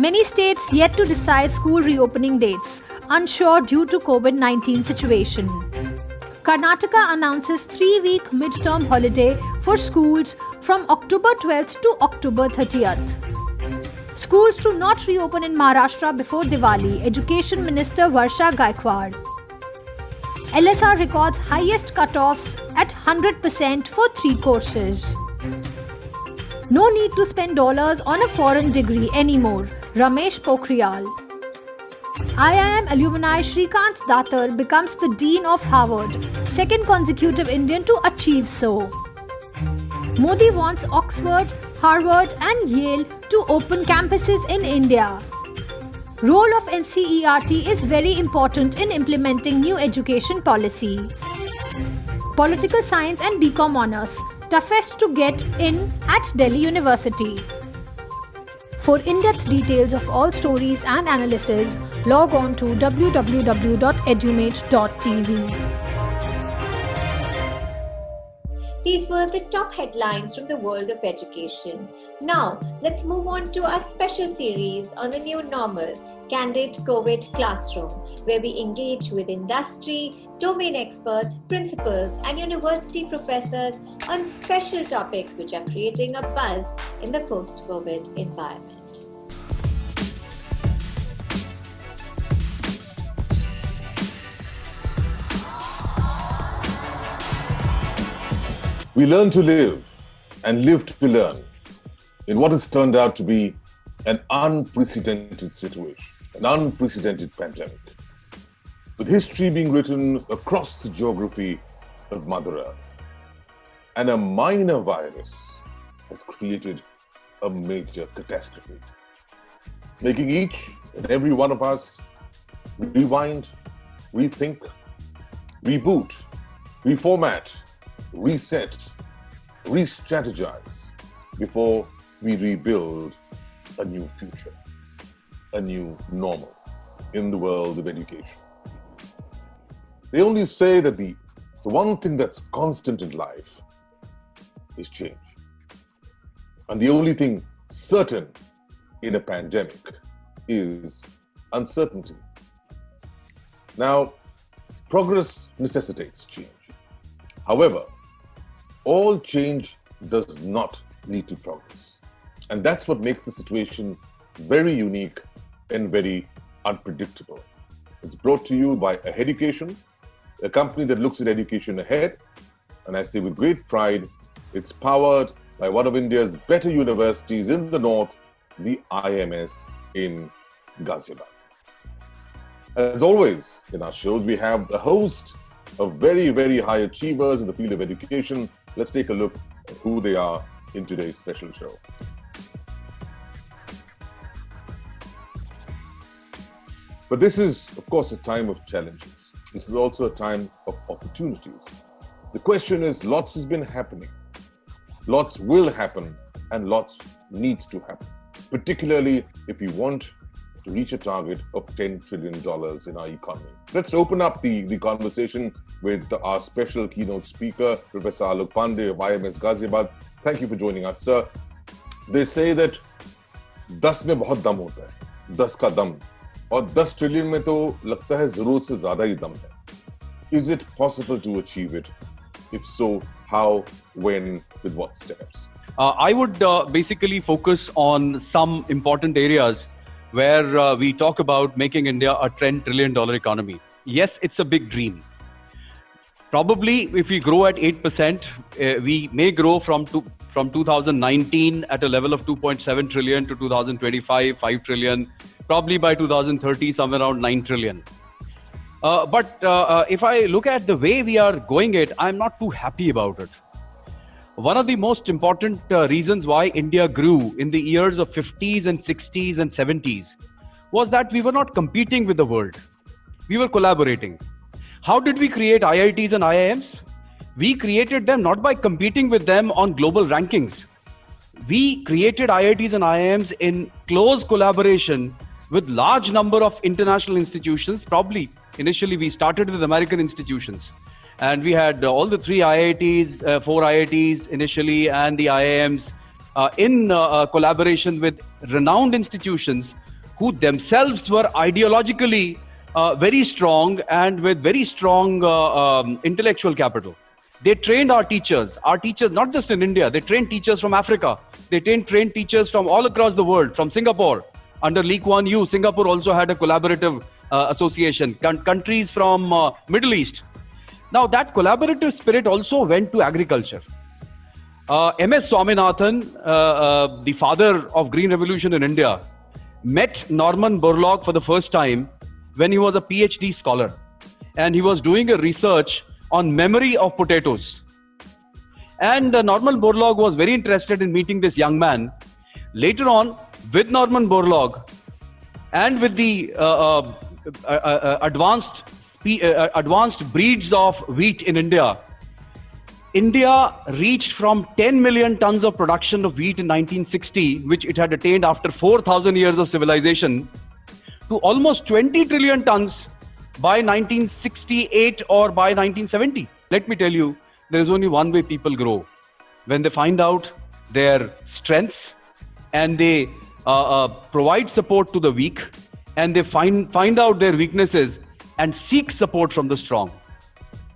Many states yet to decide school reopening dates, unsure due to COVID-19 situation. Karnataka announces 3-week midterm holiday for schools from October 12th to October 30th. Schools to not reopen in Maharashtra before Diwali, Education Minister Varsha Gaikwad. LSR records highest cutoffs at 100% for 3 courses. No need to spend dollars on a foreign degree anymore, Ramesh Pokhriyal. IIM alumni Shrikant Datar becomes the Dean of Harvard, second consecutive Indian to achieve so. Modi wants Oxford, Harvard and Yale to open campuses in India. Role of NCERT is very important in implementing new education policy. Political Science and BCom Honours, toughest to get in at Delhi University. For in-depth details of all stories and analysis, Log on to www.edumate.tv. These were the top headlines from the world of education. Now, let's move on to our special series on the new normal, Candid COVID Classroom, where we engage with industry, domain experts, principals, and university professors on special topics which are creating a buzz in the post-COVID environment. We learn to live and live to learn in what has turned out to be an unprecedented situation, an unprecedented pandemic, with history being written across the geography of Mother Earth. And a minor virus has created a major catastrophe, making each and every one of us rewind, rethink, reboot, reformat, reset, re-strategize before we rebuild a new future, a new normal in the world of education. They only say that the one thing that's constant in life is change. And the only thing certain in a pandemic is uncertainty. Now, progress necessitates change. However, all change does not lead to progress. And that's what makes the situation very unique and very unpredictable. It's brought to you by Education, a company that looks at education ahead. And I say with great pride, it's powered by one of India's better universities in the north, the IMS in Ghaziabad. As always, in our shows, we have a host of very, very high achievers in the field of education. Let's take a look at who they are in today's special show. But this is, of course, a time of challenges. This is also a time of opportunities. The question is, lots has been happening, lots will happen, and lots needs to happen, particularly if we want to reach a target of $10 trillion in our economy. Let's open up the conversation with our special keynote speaker, Professor Alok Pandey of IMS Ghaziabad. Thank you for joining us, sir. They say that 10 में बहुत दम होता है, 10 का दम, और 10 trillion में तो लगता है जरूरत से ज्यादा ही दम है. Is it possible to achieve it? If so, how, when, with what steps? I would basically focus on some important areas where we talk about making India a $10 trillion economy. Yes, it's a big dream. Probably if we grow at 8%, we may grow from 2019 at a level of 2.7 trillion to 2025, 5 trillion, probably by 2030, somewhere around 9 trillion. But if I look at the way we are going it, I'm not too happy about it. One of the most important reasons why India grew in the years of 50s and 60s and 70s was that we were not competing with the world. We were collaborating. How did we create IITs and IIMs? We created them not by competing with them on global rankings. We created IITs and IIMs in close collaboration with large number of international institutions. Probably initially we started with American institutions. And we had all the 3 IITs, 4 IITs initially, and the IIMs in collaboration with renowned institutions who themselves were ideologically very strong and with very strong intellectual capital. They trained our teachers not just in India, they trained teachers from Africa. They trained teachers from all across the world, from Singapore. Under Lee Kuan Yew, Singapore also had a collaborative association. Countries from Middle East. Now that collaborative spirit also went to agriculture. M.S. Swaminathan, the father of Green Revolution in India, met Norman Borlaug for the first time when he was a PhD scholar. And he was doing a research on memory of potatoes. And Norman Borlaug was very interested in meeting this young man. Later on, with Norman Borlaug and with the advanced breeds of wheat in India, India reached from 10 million tons of production of wheat in 1960, which it had attained after 4,000 years of civilization, to almost 20 trillion tons by 1968 or by 1970. Let me tell you, there is only one way people grow: when they find out their strengths and they provide support to the weak, and they find out their weaknesses and seek support from the strong.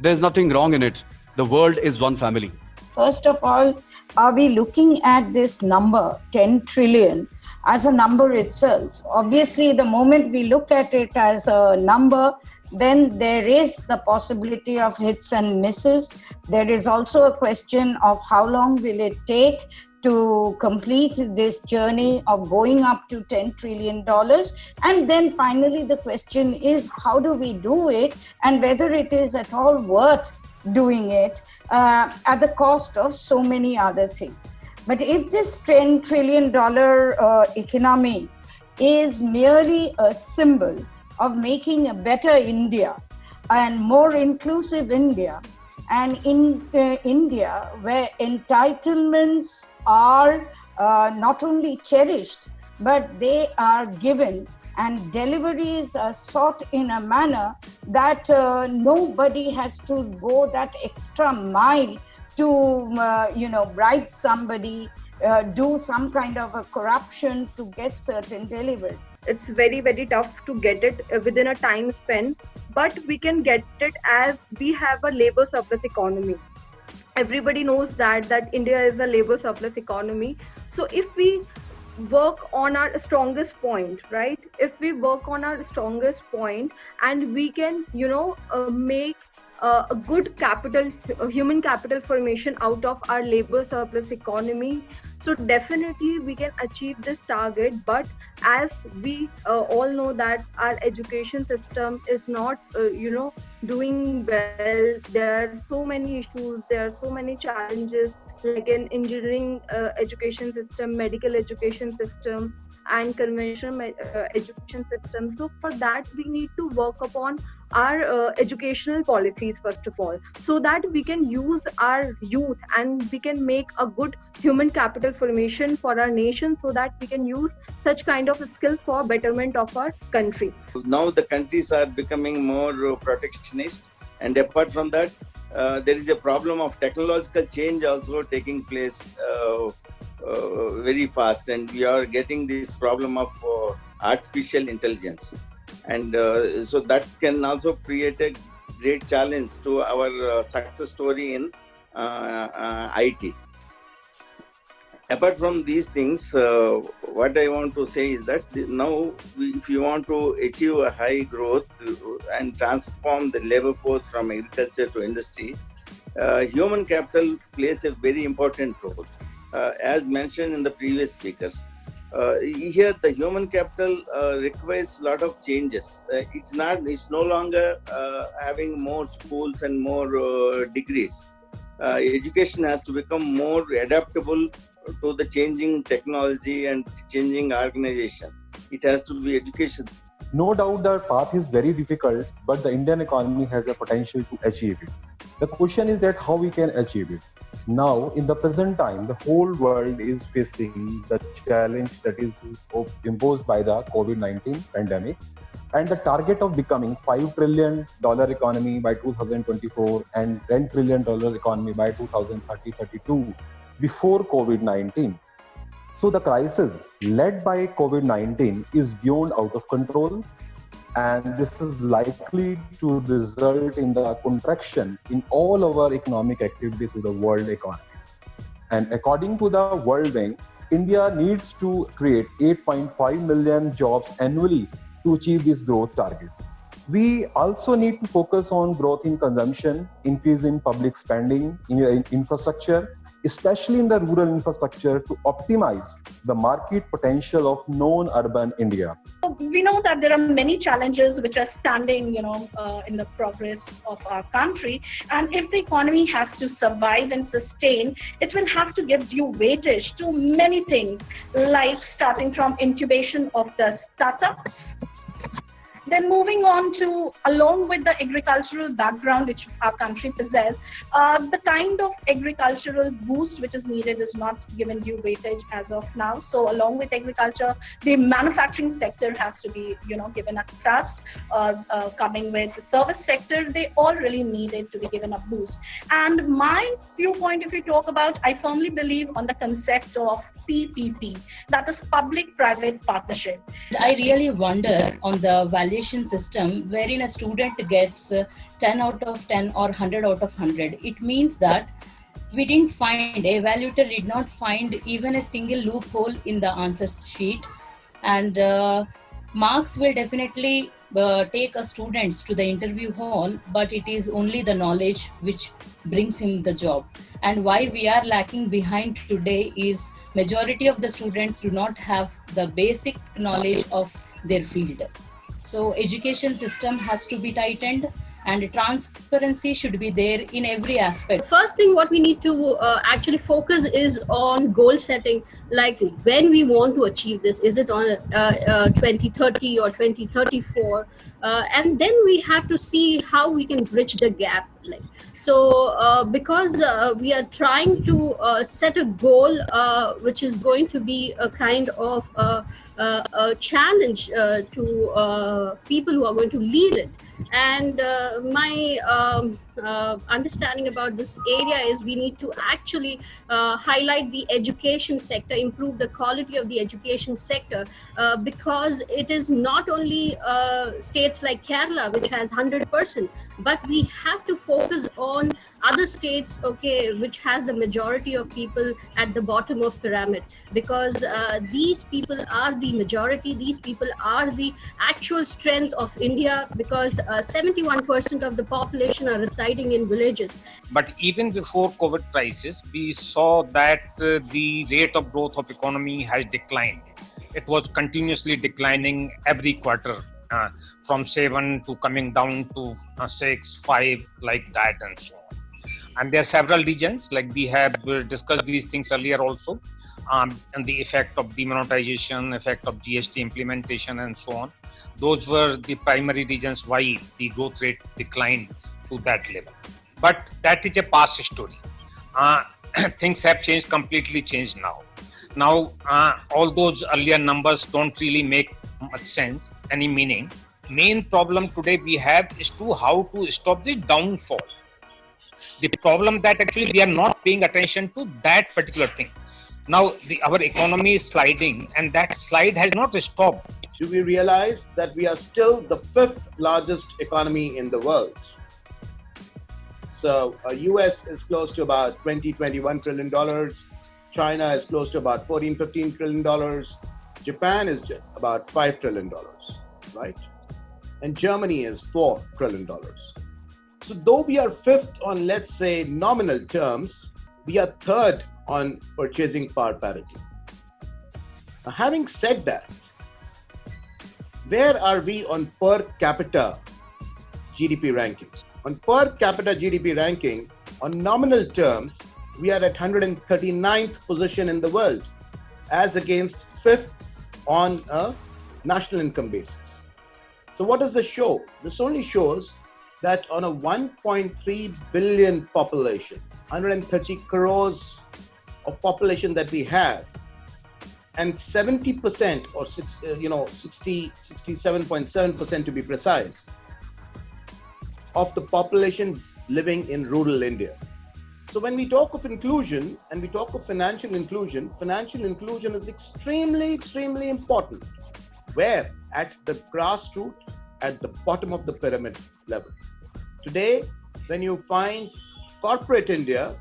There's nothing wrong in it. The world is one family. First of all, are we looking at this number, 10 trillion, as a number itself? Obviously, the moment we look at it as a number, then there is the possibility of hits and misses. There is also a question of how long will it take to complete this journey of going up to $10 trillion. And then finally, the question is, how do we do it, and whether it is at all worth doing it at the cost of so many other things. But if this $10 trillion economy is merely a symbol of making a better India and more inclusive India, and in India where entitlements are not only cherished, but they are given, and deliveries are sought in a manner that nobody has to go that extra mile to bribe somebody, do some kind of a corruption to get certain delivery. It's very, very tough to get it within a time span, but we can get it as we have a labor surplus economy. Everybody knows that India is a labor surplus economy. So if we work on our strongest point, right? If we work on our strongest point and we can, make a good capital, human capital formation out of our labor surplus economy, so definitely we can achieve this target. But as we all know that our education system is not, doing well. There are so many issues, there are so many challenges, like in engineering education system, medical education system, and conventional education system. So for that, we need to work upon our educational policies first of all, so that we can use our youth and we can make a good human capital formation for our nation, so that we can use such kind of skills for betterment of our country. Now the countries are becoming more protectionist, and apart from that, there is a problem of technological change also taking place very fast, and we are getting this problem of artificial intelligence, and so that can also create a great challenge to our success story in IT. Apart from these things, what I want to say is that now, if you want to achieve a high growth and transform the labor force from agriculture to industry, human capital plays a very important role. As mentioned in the previous speakers, here the human capital requires a lot of changes. It's no longer having more schools and more degrees. Education has to become more adaptable to the changing technology and changing organization. It has to be education. No doubt the path is very difficult, but the Indian economy has a potential to achieve it. The question is that how we can achieve it. Now, in the present time, the whole world is facing the challenge that is imposed by the COVID-19 pandemic, and the target of becoming $5 trillion economy by 2024 and $10 trillion economy by 2030-32 before COVID-19. So the crisis led by COVID-19 is beyond out of control, and this is likely to result in the contraction in all our economic activities of the world economies. And according to the World Bank, India needs to create 8.5 million jobs annually to achieve these growth targets. We also need to focus on growth in consumption, increase in public spending, in infrastructure, especially in the rural infrastructure, to optimize the market potential of non-urban India. We know that there are many challenges which are standing, in the progress of our country. And if the economy has to survive and sustain, it will have to give due weightage to many things, like starting from incubation of the startups, Then moving on to, along with the agricultural background which our country possesses, the kind of agricultural boost which is needed is not given due weightage as of now. So along with agriculture, the manufacturing sector has to be, given a thrust. Coming with the service sector, they all really needed to be given a boost. And my viewpoint, if we talk about, I firmly believe on the concept of PPP, that is public-private partnership. I really wonder on the valuation system wherein a student gets 10 out of 10 or 100 out of 100. It means that we didn't find, a evaluator did not find even a single loophole in the answer sheet. And marks will definitely take a students to the interview hall, but it is only the knowledge which brings him the job. And why we are lacking behind today is majority of the students do not have the basic knowledge of their field. So education system has to be tightened and transparency should be there in every aspect. First thing what we need to actually focus is on goal setting, like when we want to achieve this. Is it on 2030 or 2034? And then we have to see how we can bridge the gap. Because we are trying to set a goal which is going to be a kind of a challenge to people who are going to lead it. And my understanding about this area is we need to actually highlight the education sector, improve the quality of the education sector, because it is not only states like Kerala which has 100%, but we have to focus on other states, which has the majority of people at the bottom of pyramid, because these people are the majority. These people are the actual strength of India, because 71% of the population are residing in villages. But even before COVID crisis, we saw that the rate of growth of economy has declined. It was continuously declining every quarter, from 7 to coming down to 6, 5, like that and so on. And there are several regions, like we have discussed these things earlier also, and the effect of demonetization, effect of GST implementation and so on. Those were the primary reasons why the growth rate declined to that level. But that is a past story. Things have changed, completely changed now. Now, all those earlier numbers don't really make much sense, any meaning. Main problem today we have is to how to stop the downfall. The problem that actually we are not paying attention to that particular thing. Now, our economy is sliding and that slide has not stopped. Do we realize that we are still the 5th largest economy in the world? So US is close to about $20-21 trillion. China is close to about $14-15 trillion. Japan is about $5 trillion, right? And Germany is $4 trillion. So though we are 5th on, let's say, nominal terms, we are 3rd on purchasing power parity. Now, having said that, where are we on per capita GDP rankings? On per capita GDP ranking, on nominal terms, we are at 139th position in the world, as against 5th on a national income basis. So what does this show? This only shows that on a 1.3 billion population, 130 crores of population that we have, and 70% or 67.7% to be precise, of the population living in rural India. So when we talk of inclusion and we talk of financial inclusion is extremely, extremely important. Where? At the grassroots, at the bottom of the pyramid level. Today, when you find corporate India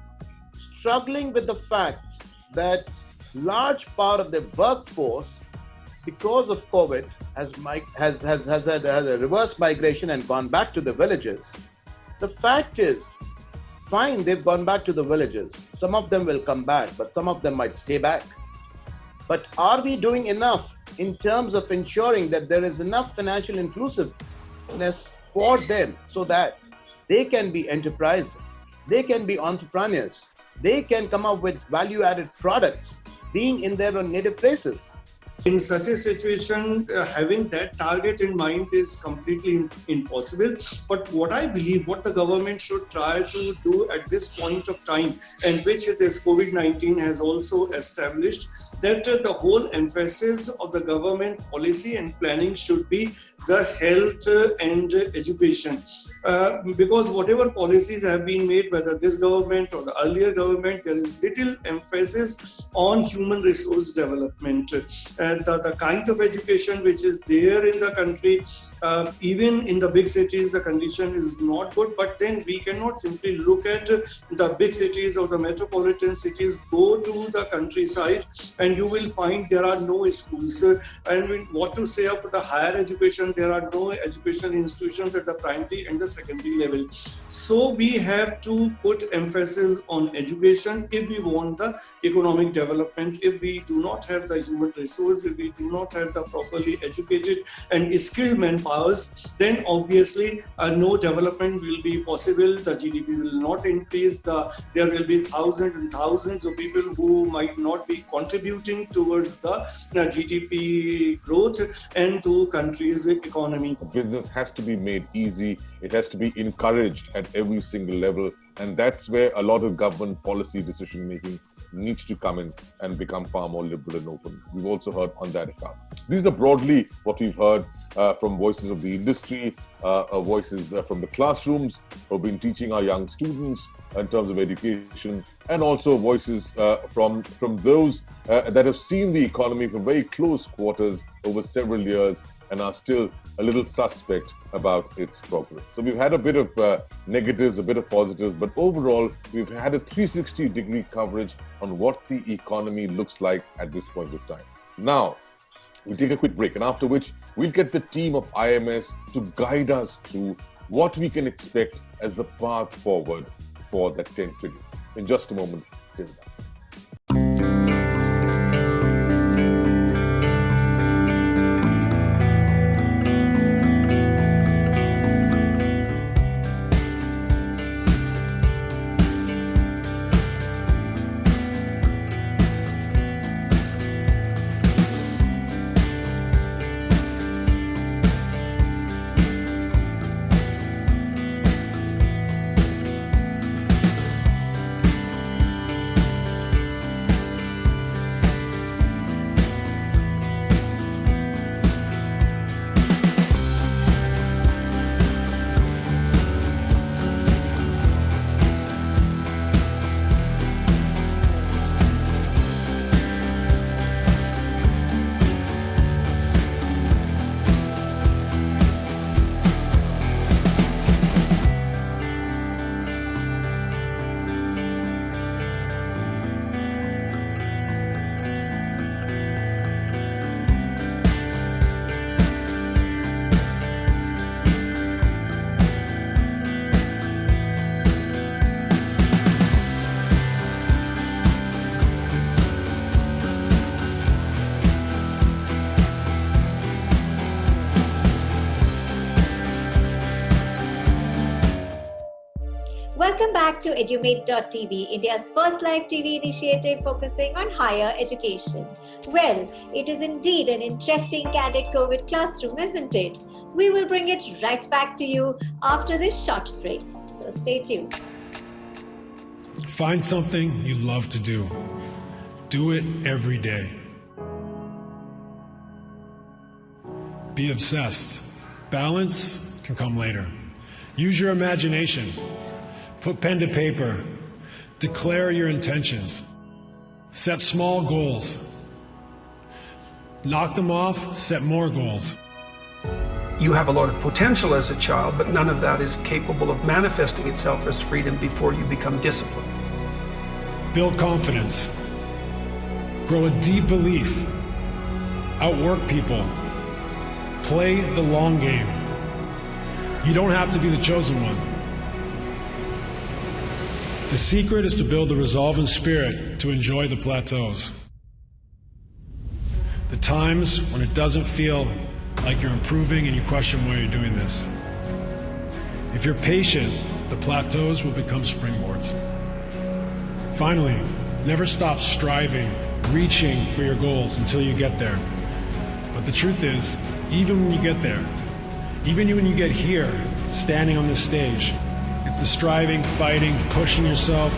struggling with the fact that large part of the workforce, because of COVID, has had a reverse migration and gone back to the villages. The fact is, fine, they've gone back to the villages. Some of them will come back, but some of them might stay back. But are we doing enough in terms of ensuring that there is enough financial inclusiveness for them so that they can be enterprising, they can be entrepreneurs, they can come up with value-added products being in their own native places? In such a situation, having that target in mind is completely impossible. But what I believe, what the government should try to do at this point of time, and which this COVID-19 has also established, that the whole emphasis of the government policy and planning should be the health and education. Because whatever policies have been made, whether this government or the earlier government, there is little emphasis on human resource development. The kind of education which is there in the country, even in the big cities, the condition is not good. But then we cannot simply look at the big cities or the metropolitan cities. Go to the countryside and you will find there are no schools. And what to say of the higher education, there are no educational institutions at the primary and the secondary level. So we have to put emphasis on education if we want the economic development. If we do not have the human resource, if we do not have the properly educated and skilled manpowers, then obviously no development will be possible. The GDP will not increase. There will be thousands and thousands of people who might not be contributing towards the GDP growth and to countries' economy. Business has to be made easy. It has to be encouraged at every single level. And that's where a lot of government policy decision making needs to come in and become far more liberal and open. We've also heard on that account. These are broadly what we've heard from voices of the industry, voices from the classrooms who've been teaching our young students in terms of education, and also voices from those that have seen the economy from very close quarters over several years and are still a little suspect about its progress. So we've had a bit of negatives, a bit of positives, but overall, we've had a 360-degree coverage on what the economy looks like at this point of time. Now, we'll take a quick break, and after which, we'll get the team of IMS to guide us through what we can expect as the path forward for that 10 trillion. In just a moment, stay with us. Welcome back to Edumate.tv, India's first live TV initiative focusing on higher education. Well, it is indeed an interesting candid COVID classroom, isn't it? We will bring it right back to you after this short break. So stay tuned. Find something you love to do. Do it every day. Be obsessed. Balance can come later. Use your imagination. Put pen to paper. Declare your intentions. Set small goals. Knock them off, set more goals. You have a lot of potential as a child, but none of that is capable of manifesting itself as freedom before you become disciplined. Build confidence. Grow a deep belief. Outwork people. Play the long game. You don't have to be the chosen one. The secret is to build the resolve and spirit to enjoy the plateaus. The times when it doesn't feel like you're improving and you question why you're doing this. If you're patient, the plateaus will become springboards. Finally, never stop striving, reaching for your goals until you get there. the truth is, even when you get there, even when you get here, standing on this stage, it's the striving, fighting, pushing yourself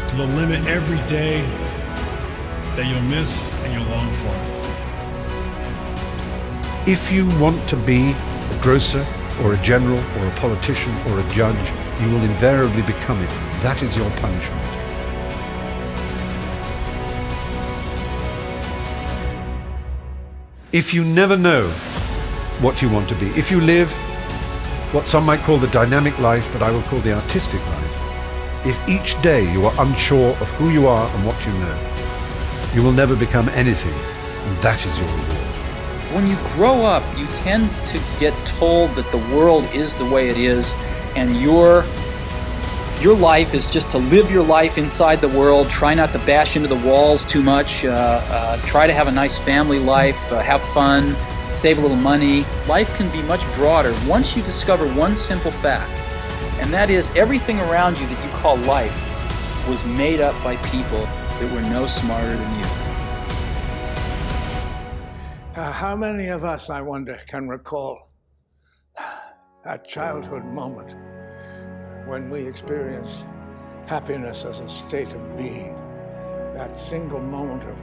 to the limit every day that you'll miss and you'll long for. If you want to be a grocer or a general or a politician or a judge, you will invariably become it. That is your punishment. If you never know what you want to be, if you live what some might call the dynamic life, but I will call the artistic life, if each day you are unsure of who you are and what you know, you will never become anything, and that is your reward. When you grow up, you tend to get told that the world is the way it is, and your life is just to live your life inside the world, try not to bash into the walls too much, try to have a nice family life, have fun, save a little money. Life can be much broader once you discover one simple fact, and that is everything around you that you call life was made up by people that were no smarter than you. How many of us, I wonder, can recall that childhood moment when we experienced happiness as a state of being, that single moment of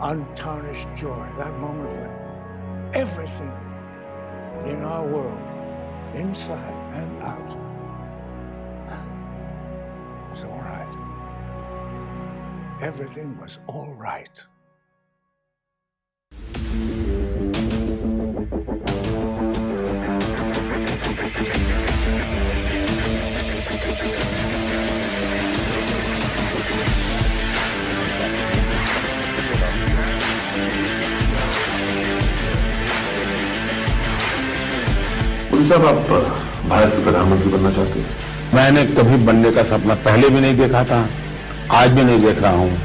untarnished joy, that moment when everything in our world, inside and out, was all right. Everything was all right. Modi साहब, आप भारत के प्रधानमंत्री बनना चाहते हैं? मैंने कभी बनने का सपना पहले भी नहीं देखा था, आज भी नहीं देख रहा हूँ,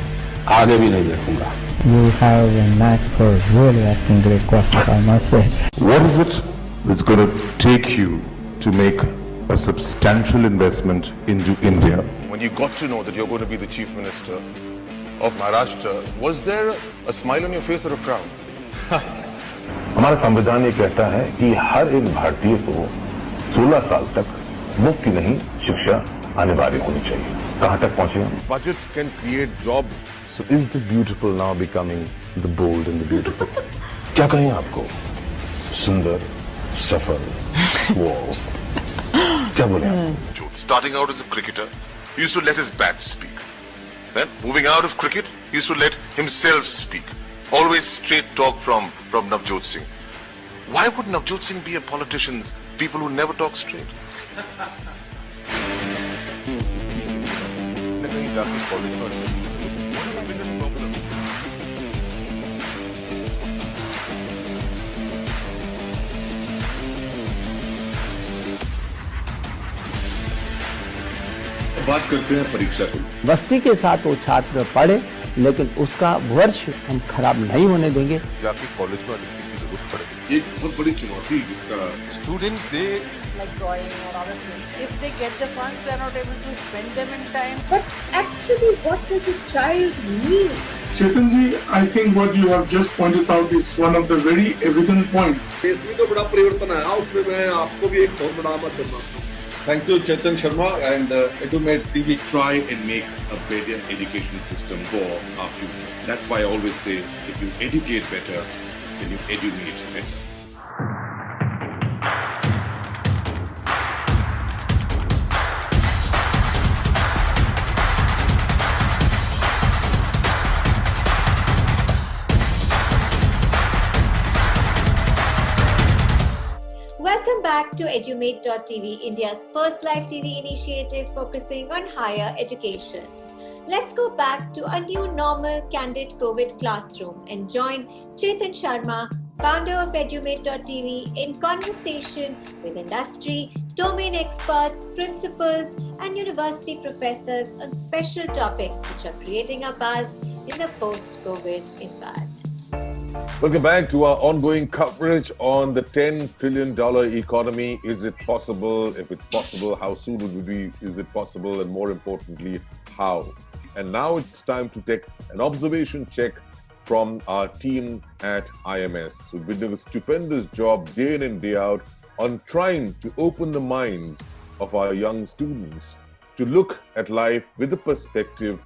आगे भी नहीं देखूंगा. You have a knack for really asking great questions, I must say. What is it that's going to take you to make a substantial investment into India? When you got to know that you're going to be the Chief Minister of Maharashtra, was there a smile on your face or a frown? हमारा संविधान ये कहता है कि हर एक भारतीय को 16 साल तक मुफ्त की नहीं शिक्षा अनिवार्य होनी चाहिए. कहाँ तक पहुँचे हम? Budgets can create jobs. So is the beautiful now becoming the bold and the beautiful? क्या कहें आपको? सुंदर, सफल, wow. क्या बोले आप? Starting out as a cricketer, he used to let his bat speak. Then moving out of cricket, he used to let himself speak. Always straight talk from Navjot Singh. Why would Navjot Singh be a politician? People who never talk straight. बात करते हैं परीक्षा की. मस्ती के साथ वो छात्र पढ़े, लेकिन उसका वर्ष हम खराब नहीं होने देंगे. जाके कॉलेज में admission की जरूरत पड़ेगी. एक बहुत बड़ी चुनौती जिसका students they like drawing or other things. If they get the funds, they are not able to spend them in time. But actually, what does a child need? Chetan ji, I think what you have just pointed out is one of the very evident points. इसमें तो बड़ा परिवर्तन आया, उसमें मैं आपको भी एक बहुत बड़ा आमद करना हूँ. Thank you, Chetan Sharma and Edumate TV. Try and make a better education system for our future. That's why I always say, if you educate better, then you edumate better. Welcome back to Edumate.tv, India's first live TV initiative focusing on higher education. Let's go back to a new normal candid COVID classroom and join Chetan Sharma, founder of Edumate.tv, in conversation with industry, domain experts, principals, and university professors on special topics which are creating a buzz in the post-COVID environment. Welcome back to our ongoing coverage on the $10 trillion economy. Is it possible? If it's possible, how soon would it be? Is it possible? And more importantly, how? And now it's time to take an observation check from our team at IMS, who've been doing a stupendous job day in and day out on trying to open the minds of our young students to look at life with the perspective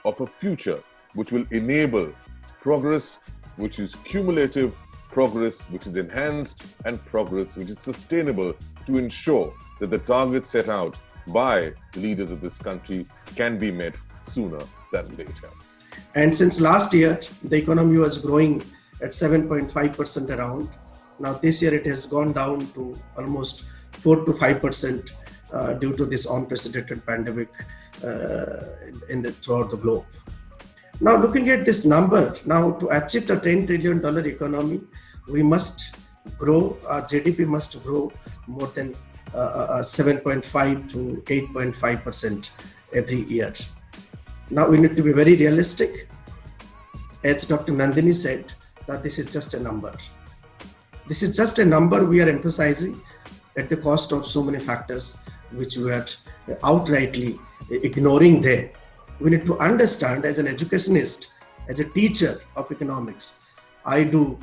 of a future which will enable progress which is cumulative, progress which is enhanced, and progress which is sustainable to ensure that the targets set out by the leaders of this country can be met sooner than later. And since last year, the economy was growing at 7.5% around. Now this year it has gone down to almost 4 to 5% due to this unprecedented pandemic throughout the globe. Now looking at this number, now to achieve the $10 trillion economy, we must grow, our GDP must grow more than 7.5 to 8.5% every year. Now we need to be very realistic. As Dr. Nandini said, that this is just a number. This is just a number we are emphasizing at the cost of so many factors which we are outrightly ignoring them. We need to understand, as an educationist, as a teacher of economics, I do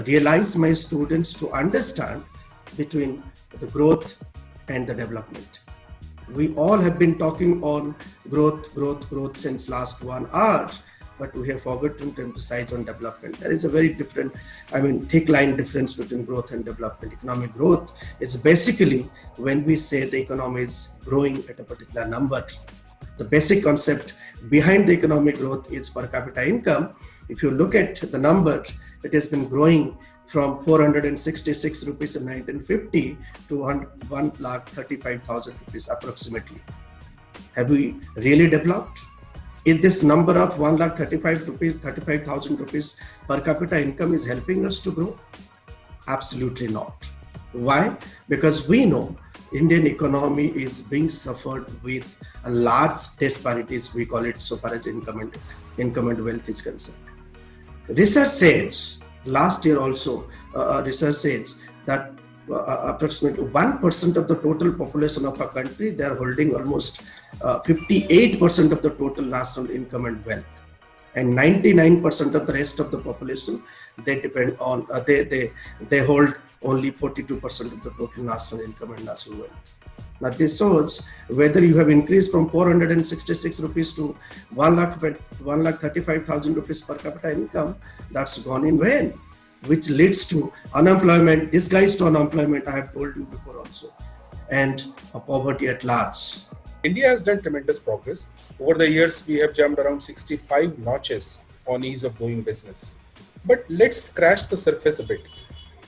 realize my students to understand between the growth and the development. We all have been talking on growth since last 1 hour, but we have forgotten to emphasize on development. There is a very different, thick line difference between growth and development. Economic growth is basically when we say the economy is growing at a particular number. The basic concept behind the economic growth is per capita income. If you look at the number, it has been growing from 466 rupees in 1950 to 1,35,000 rupees approximately. Have we really developed? Is this number of 35,000 rupees per capita income is helping us to grow? Absolutely not. Why? Because we know Indian economy is being suffered with a large disparities, we call it, so far as income and wealth is concerned. Research says, last year also, research says that approximately 1% of the total population of a country, they are holding almost 58% of the total national income and wealth. And 99% of the rest of the population, they depend on, they hold only 42% of the total national income and national wealth. Now this shows whether you have increased from 466 rupees to 1,35,000 rupees per capita income, that's gone in vain, which leads to unemployment, disguised to unemployment, I have told you before also, and a poverty at large. India has done tremendous progress. Over the years, we have jumped around 65 notches on ease of doing business. But let's scratch the surface a bit.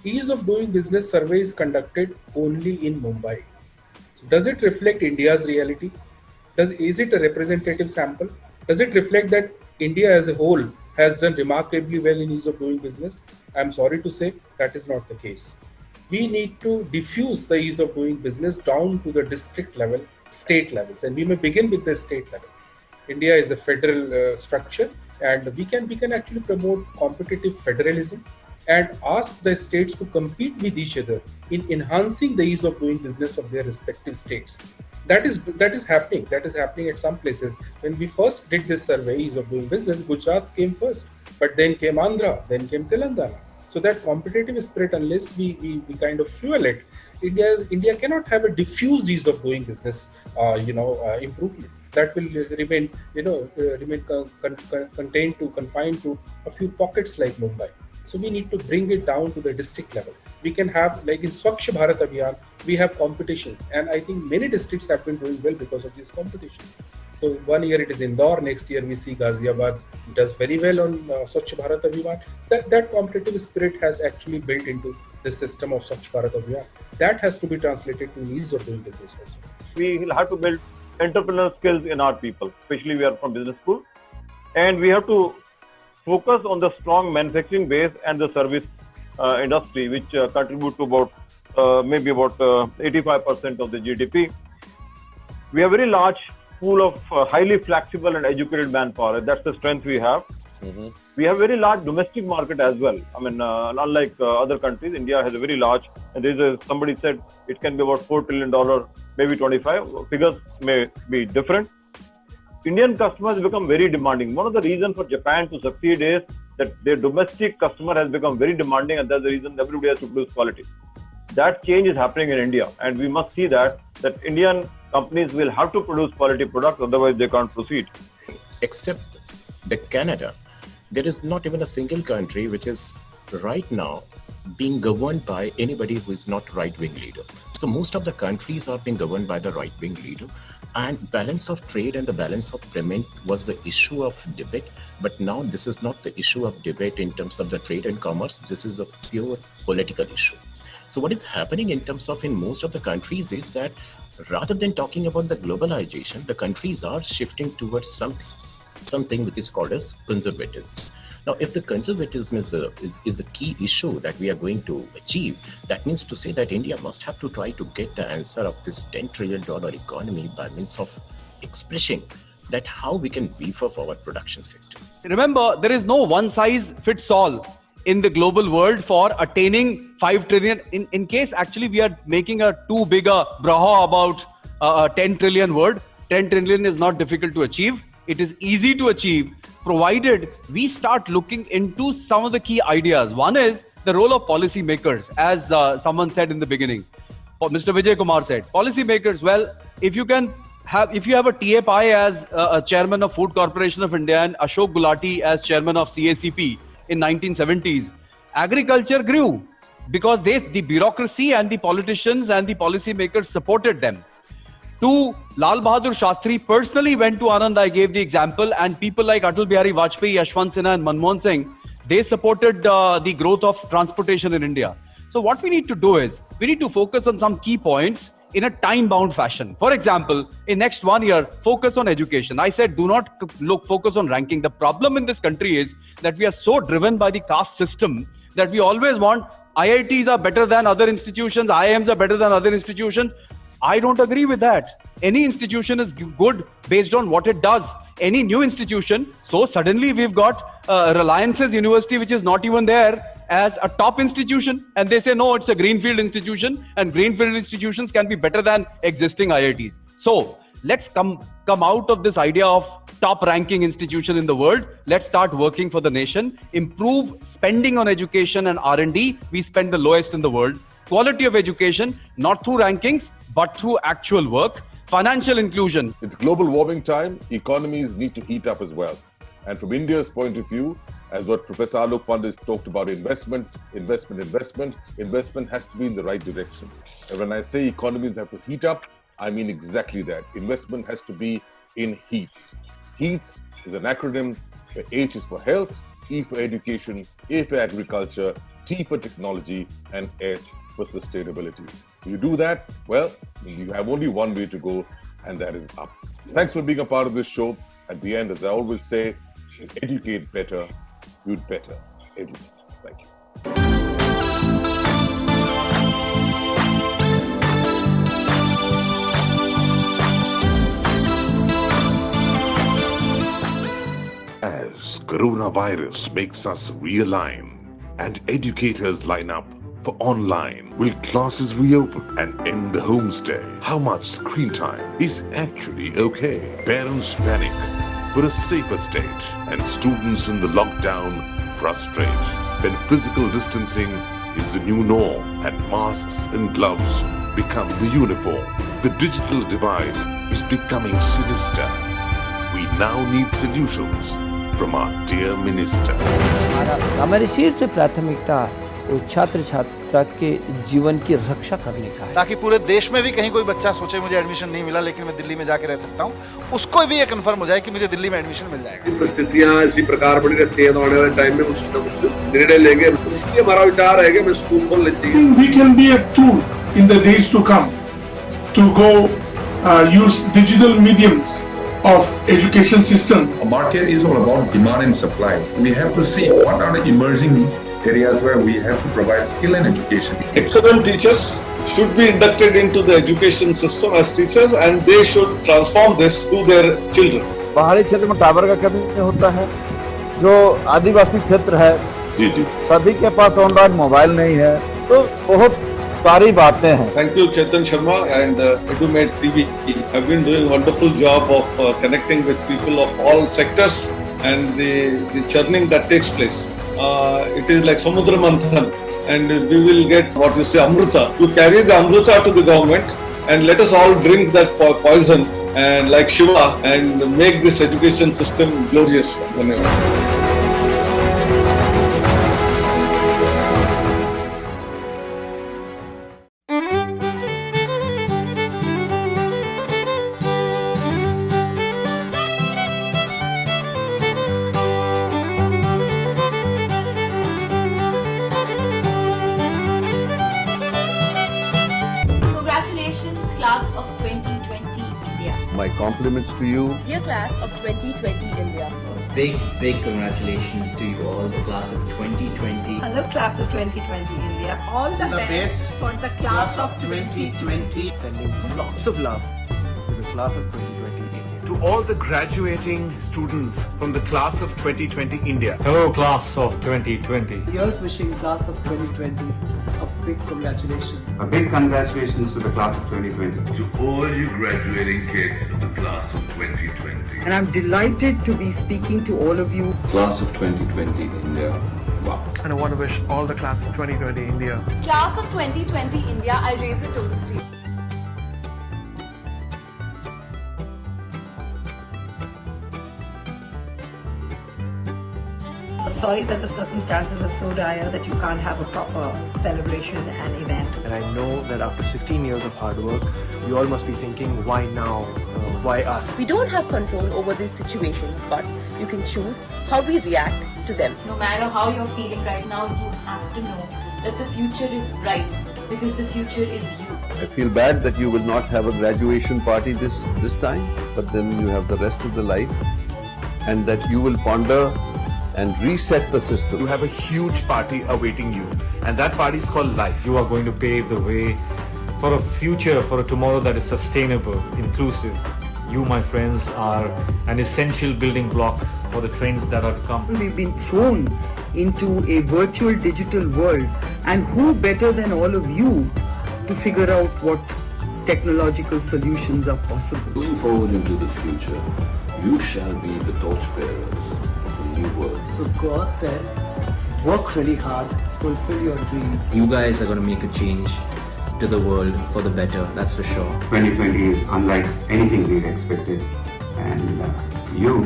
Ease of doing business survey is conducted only in Mumbai. So does it reflect India's reality? Is it a representative sample? Does it reflect that India as a whole has done remarkably well in ease of doing business? I'm sorry to say that is not the case. We need to diffuse the ease of doing business down to the district level, state levels, and we may begin with the state level. India is a federal structure, and we can actually promote competitive federalism and ask the states to compete with each other in enhancing the ease of doing business of their respective states. That is happening. That is happening at some places. When we first did this survey, ease of doing business, Gujarat came first, but then came Andhra, then came Telangana. So that competitive spirit, unless we kind of fuel it, India cannot have a diffused ease of doing business, improvement. That will remain confined to a few pockets like Mumbai. So we need to bring it down to the district level. We can have, like in Swachh Bharat Abhiyan, we have competitions, and I think many districts have been doing well because of these competitions. So one year it is Indore, next year we see Ghaziabad does very well on Swachh Bharat Abhiyan. That competitive spirit has actually built into the system of Swachh Bharat Abhiyan. That has to be translated to ease of doing business also. We will have to build entrepreneurial skills in our people, especially we are from business school, and we have to focus on the strong manufacturing base and the service industry, which contribute to about 85% of the GDP. We have a very large pool of highly flexible and educated manpower. That's the strength we have. Mm-hmm. We have a very large domestic market as well. I mean, unlike other countries, India has a very large, and somebody said it can be about $4 trillion, maybe 25. Figures may be different. Indian customers become very demanding. One of the reasons for Japan to succeed is that their domestic customer has become very demanding, and that's the reason everybody has to produce quality. That change is happening in India, and we must see that Indian companies will have to produce quality products, otherwise they can't proceed. Except Canada, there is not even a single country which is right now being governed by anybody who is not right-wing leader. So most of the countries are being governed by the right-wing leader, and balance of trade and the balance of payment was the issue of debate. But now this is not the issue of debate in terms of the trade and commerce. This is a pure political issue. So what is happening in terms of in most of the countries is that rather than talking about the globalization, the countries are shifting towards something which is called as conservatism. Now, if the conservatism is the key issue that we are going to achieve, that means to say that India must have to try to get the answer of this $10 trillion economy by means of expressing that how we can beef up our production sector. Remember, there is no one size fits all in the global world for attaining 5 trillion. In case actually we are making a too big a braha about a 10 trillion word, 10 trillion is not difficult to achieve. It is easy to achieve, provided we start looking into some of the key ideas. One is the role of policymakers, as someone said in the beginning. Mr. Vijay Kumar said, policymakers, well, if you have a T.A. Pai as a chairman of Food Corporation of India and Ashok Gulati as chairman of CACP in 1970s, agriculture grew because the bureaucracy and the politicians and the policymakers supported them. Lal Bahadur Shastri personally went to Anand, I gave the example, and people like Atal Bihari Vajpayee, Yashwant Sinha and Manmohan Singh, they supported the growth of transportation in India. So what we need to do is, we need to focus on some key points in a time-bound fashion. For example, in next 1 year, focus on education. I said, do not focus on ranking. The problem in this country is that we are so driven by the caste system that we always want IITs are better than other institutions, IIMs are better than other institutions. I don't agree with that. Any institution is good based on what it does. Any new institution, so suddenly we've got Reliance's university, which is not even there as a top institution, and they say, no, it's a greenfield institution, and greenfield institutions can be better than existing IITs. So let's come out of this idea of top ranking institution in the world. Let's start working for the nation, improve spending on education and R&D. We spend the lowest in the world. Quality of education, not through rankings, but through actual work. Financial inclusion. It's global warming time. Economies need to heat up as well. And from India's point of view, as what Professor Alok Pandit talked about, investment has to be in the right direction. And when I say economies have to heat up, I mean exactly that. Investment has to be in heats. Heats is an acronym where H is for health, E for education, A for agriculture, T for technology, and S for sustainability. If you do that, well, you have only one way to go, and that is up. Thanks for being a part of this show. At the end, as I always say, educate better, you'd better educate. Thank you. As coronavirus makes us realign and educators line up for online, will classes reopen and end the homestay? How much screen time is actually okay? Parents panic for a safer state, and students in the lockdown frustrate when physical distancing is the new norm and masks and gloves become the uniform. The digital divide is becoming sinister. We now need solutions from our dear minister. हमारी शीर्ष प्राथमिकता उस छात्र छात्रा के जीवन की रक्षा करने का है, ताकि पूरे देश में भी कहीं कोई बच्चा सोचे मुझे एडमिशन नहीं मिला लेकिन मैं दिल्ली में जाके रह सकता हूँ, उसको भी ये कंफर्म हो जाए कि मुझे दिल्ली में एडमिशन मिल जाएगा। परिस्थितियां इसी प्रकार बनी रहती है तो आने वाले टाइम में कुछ न कुछ निर्णय लेंगे। तो इसलिए हमारा विचार है कि हमें स्कूल खोलने चाहिए। We can be a tool in the days to come to go use digital mediums of education system. A market is all about demand and supply. We have to see what are the emerging areas where we have to provide skill and education. Excellent teachers should be inducted into the education system as teachers, and they should transform this to their children. पहाड़ी क्षेत्र में tower का कमी होता है, जो आदिवासी क्षेत्र है, जी सभी के पास ऑनलाइन मोबाइल नहीं है, तो बहुत सारी बातें हैं। Thank you, Chetan Sharma and Edumate TV have been doing a wonderful job of connecting with people of all sectors and the churning that takes place. It is like Samudra Manthan, and we will get what you say Amrita. You carry the Amrita to the government and let us all drink that poison and like Shiva and make this education system glorious. Dhanyawad. Congratulations, class of 2020 India. My compliments to you. Dear class of 2020 India. Big congratulations to you all, the class of 2020. Hello, class of 2020 India. All the best for the class of 2020. Sending lots of love to the class of 2020 India. To all the graduating students from the class of 2020 India. Hello, class of 2020. Here's wishing class of 2020 a big congratulations. A big congratulations to the class of 2020. To all you graduating kids of the class of 2020. And I'm delighted to be speaking to all of you. Class of 2020 India. Wow. And I want to wish all the class of 2020 India. Class of 2020 India, I raise a toast to you. Sorry that the circumstances are so dire that you can't have a proper celebration and event. And I know that after 16 years of hard work, you all must be thinking, why now? Why us? We don't have control over these situations, but you can choose how we react to them. No matter how you're feeling right now, you have to know that the future is bright because the future is you. I feel bad that you will not have a graduation party this time, but then you have the rest of the life, and that you will ponder and reset the system. You have a huge party awaiting you, and that party is called life. You are going to pave the way for a future, for a tomorrow that is sustainable, inclusive. You, my friends, are an essential building block for the trends that are to come. We've been thrown into a virtual digital world, and who better than all of you to figure out what technological solutions are possible. Going forward into the future, you shall be the torchbearers of a new world. So go out there, work really hard, fulfill your dreams. You guys are going to make a change to the world for the better, that's for sure. 2020 is unlike anything we'd expected, and you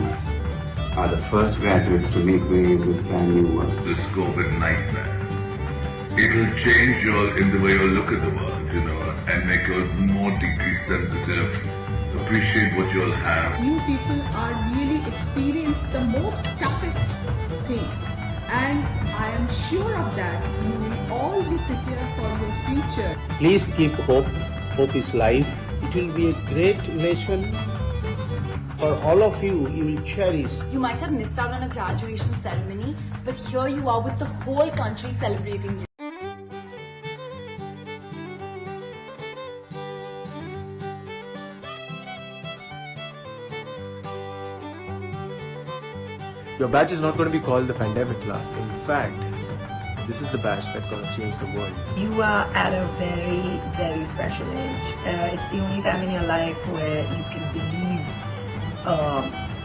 are the first graduates to make way in this brand new world. This COVID nightmare, it'll change you in the way you look at the world, and make you more deeply sensitive, appreciate what you all have. You people are really experienced the most toughest things, and I am sure of that. You will all be prepared for your future. Please keep hope. Hope is life. It will be a great nation. For all of you, you will cherish. You might have missed out on a graduation ceremony, but here you are with the whole country celebrating you. Your batch is not going to be called the pandemic class. In fact, this is the batch that's going to change the world. You are at a very, very special age. It's the only time in your life where you can believe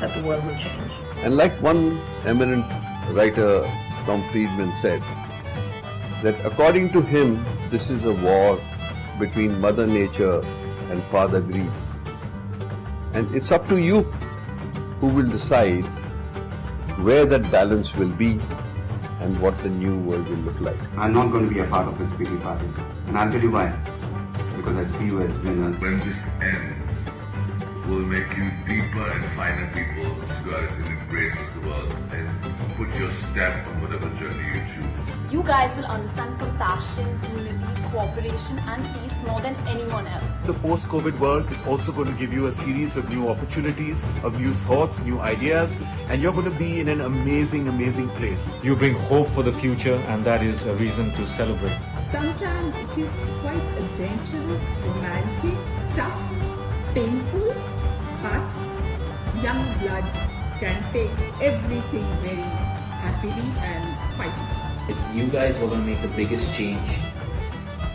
that the world will change. And like one eminent writer, Tom Friedman, said, that according to him, this is a war between Mother Nature and Father Greed. And it's up to you who will decide where that balance will be and what the new world will look like. I'm not going to be a part of this pity party, and I'll tell you why. Because I see you as winners. When this ends, will make you deeper and finer people to go out and embrace the world and put your stamp on whatever journey you choose. You guys will understand compassion, unity, cooperation and peace more than anyone else. The post-COVID world is also going to give you a series of new opportunities, of new thoughts, new ideas, and you're going to be in an amazing, amazing place. You bring hope for the future, and that is a reason to celebrate. Sometimes it is quite adventurous, romantic, tough, painful, but young blood can take everything very happily and fight it. It's you guys who are going to make the biggest change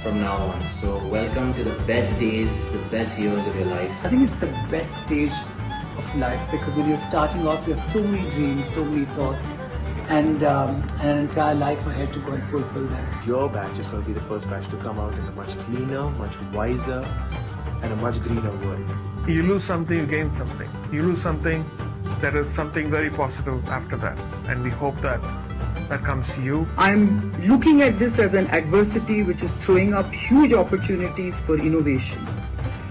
from now on. So welcome to the best days, the best years of your life. I think it's the best stage of life because when you're starting off, you have so many dreams, so many thoughts, and an entire life ahead to go and fulfill them. Your batch is going to be the first batch to come out in a much cleaner, much wiser, and a much greener world. You lose something, you gain something. You lose something, there is something very positive after that. And we hope that comes to you. I'm looking at this as an adversity which is throwing up huge opportunities for innovation.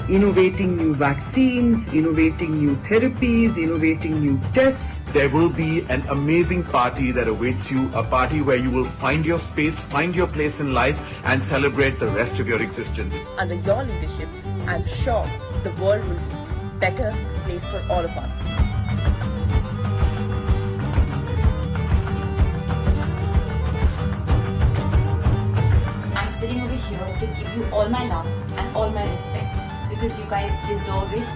Innovating new vaccines, innovating new therapies, innovating new tests. There will be an amazing party that awaits you, a party where you will find your space, find your place in life, and celebrate the rest of your existence. Under your leadership, I'm sure the world will be a better place for all of us. I'm sitting over here to give you all my love and all my respect because you guys deserve it,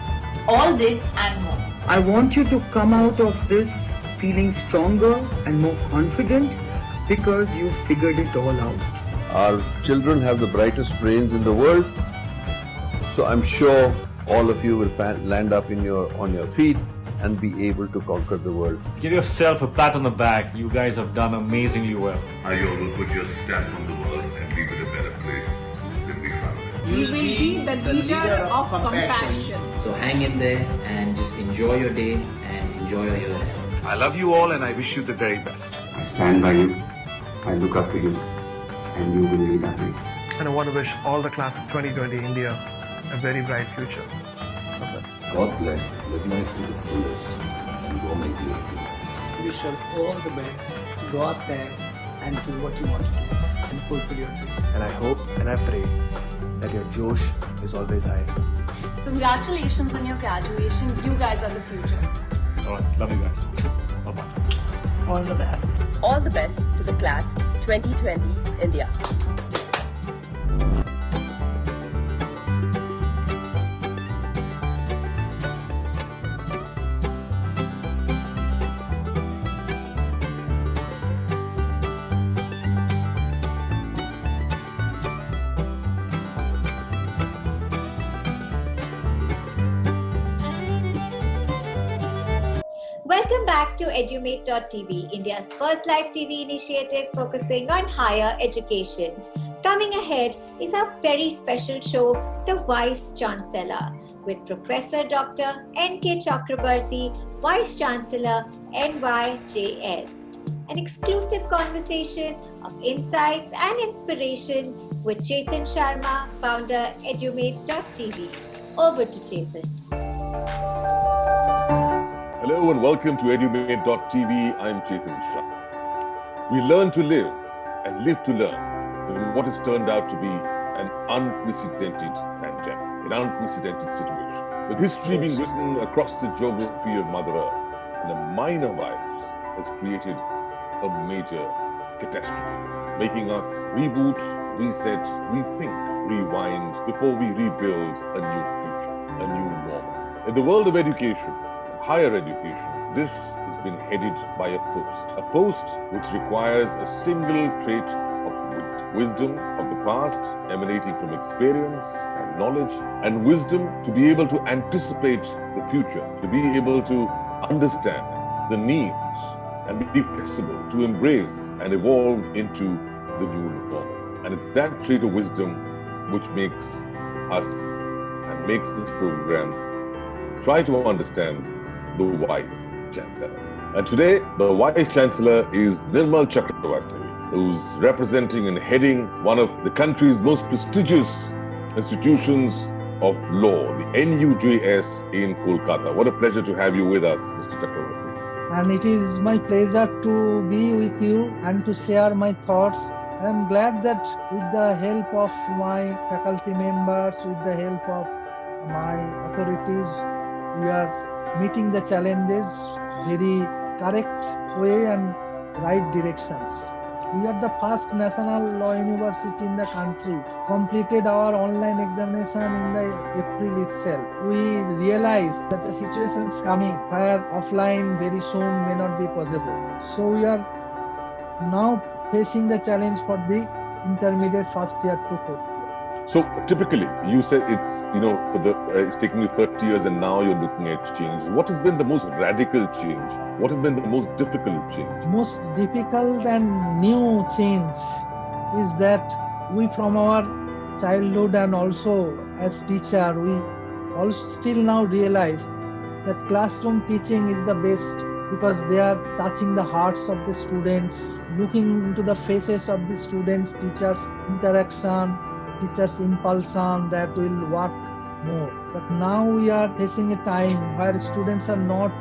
all this and more. I want you to come out of this feeling stronger and more confident because you figured it all out. Our children have the brightest brains in the world, so I'm sure all of you will land up on your feet and be able to conquer the world. Give yourself a pat on the back. You guys have done amazingly well. You all will put your stamp on the world and leave it a better place than we found it. You will be the leader of compassion. So hang in there and just enjoy your day and enjoy your year ahead. I love you all and I wish you the very best. I stand by you, I look up to you, and you will lead our way. And I want to wish all the class of 2020 India a very bright future. God bless, live life to the fullest, and go make the opinions. Wish you all the best to go out there and do what you want to do and fulfill your dreams. And I hope and I pray that your Josh is always high. Congratulations on your graduation. You guys are the future. Alright, love you guys. Bye-bye. All the best. All the best to the class 2020 India. Welcome back to Edumate.tv, India's first live TV initiative focusing on higher education. Coming ahead is a very special show, The Vice Chancellor, with Professor Dr. N.K. Chakrabarty, Vice Chancellor, NYJS. An exclusive conversation of insights and inspiration with Chetan Sharma, founder Edumate.tv. Over to Chetan. Hello and welcome to Edumate.tv. I'm Chetan Shah. We learn to live and live to learn in what has turned out to be an unprecedented pandemic, an unprecedented situation. With history being written across the geography of Mother Earth, and a minor virus has created a major catastrophe, making us reboot, reset, rethink, rewind before we rebuild a new future, a new normal. In the world of education, higher education, this has been headed by a post which requires a single trait of wisdom. Wisdom of the past emanating from experience and knowledge, and wisdom to be able to anticipate the future, to be able to understand the needs and be flexible, to embrace and evolve into the new normal. And it's that trait of wisdom which makes us and makes this program try to understand the Vice Chancellor. And today, the Vice Chancellor is Nirmal Chakrabarty, who's representing and heading one of the country's most prestigious institutions of law, the NUJS in Kolkata. What a pleasure to have you with us, Mr. Chakrabarty. And it is my pleasure to be with you and to share my thoughts. I am glad that with the help of my faculty members, with the help of my authorities, we are meeting the challenges very correct way and right directions. We are the first national law university in the country, completed our online examination in the April itself. We realize that the situation is coming where offline very soon may not be possible. So we are now facing the challenge for the intermediate first year to fourth year. So typically, you said it's it's taken you 30 years, and now you're looking at change. What has been the most radical change? What has been the most difficult change? Most difficult and new change is that we from our childhood and also as teacher, we also still now realize that classroom teaching is the best because they are touching the hearts of the students, looking into the faces of the students, teachers' interaction, teachers' impulsion that will work more. But now we are facing a time where students are not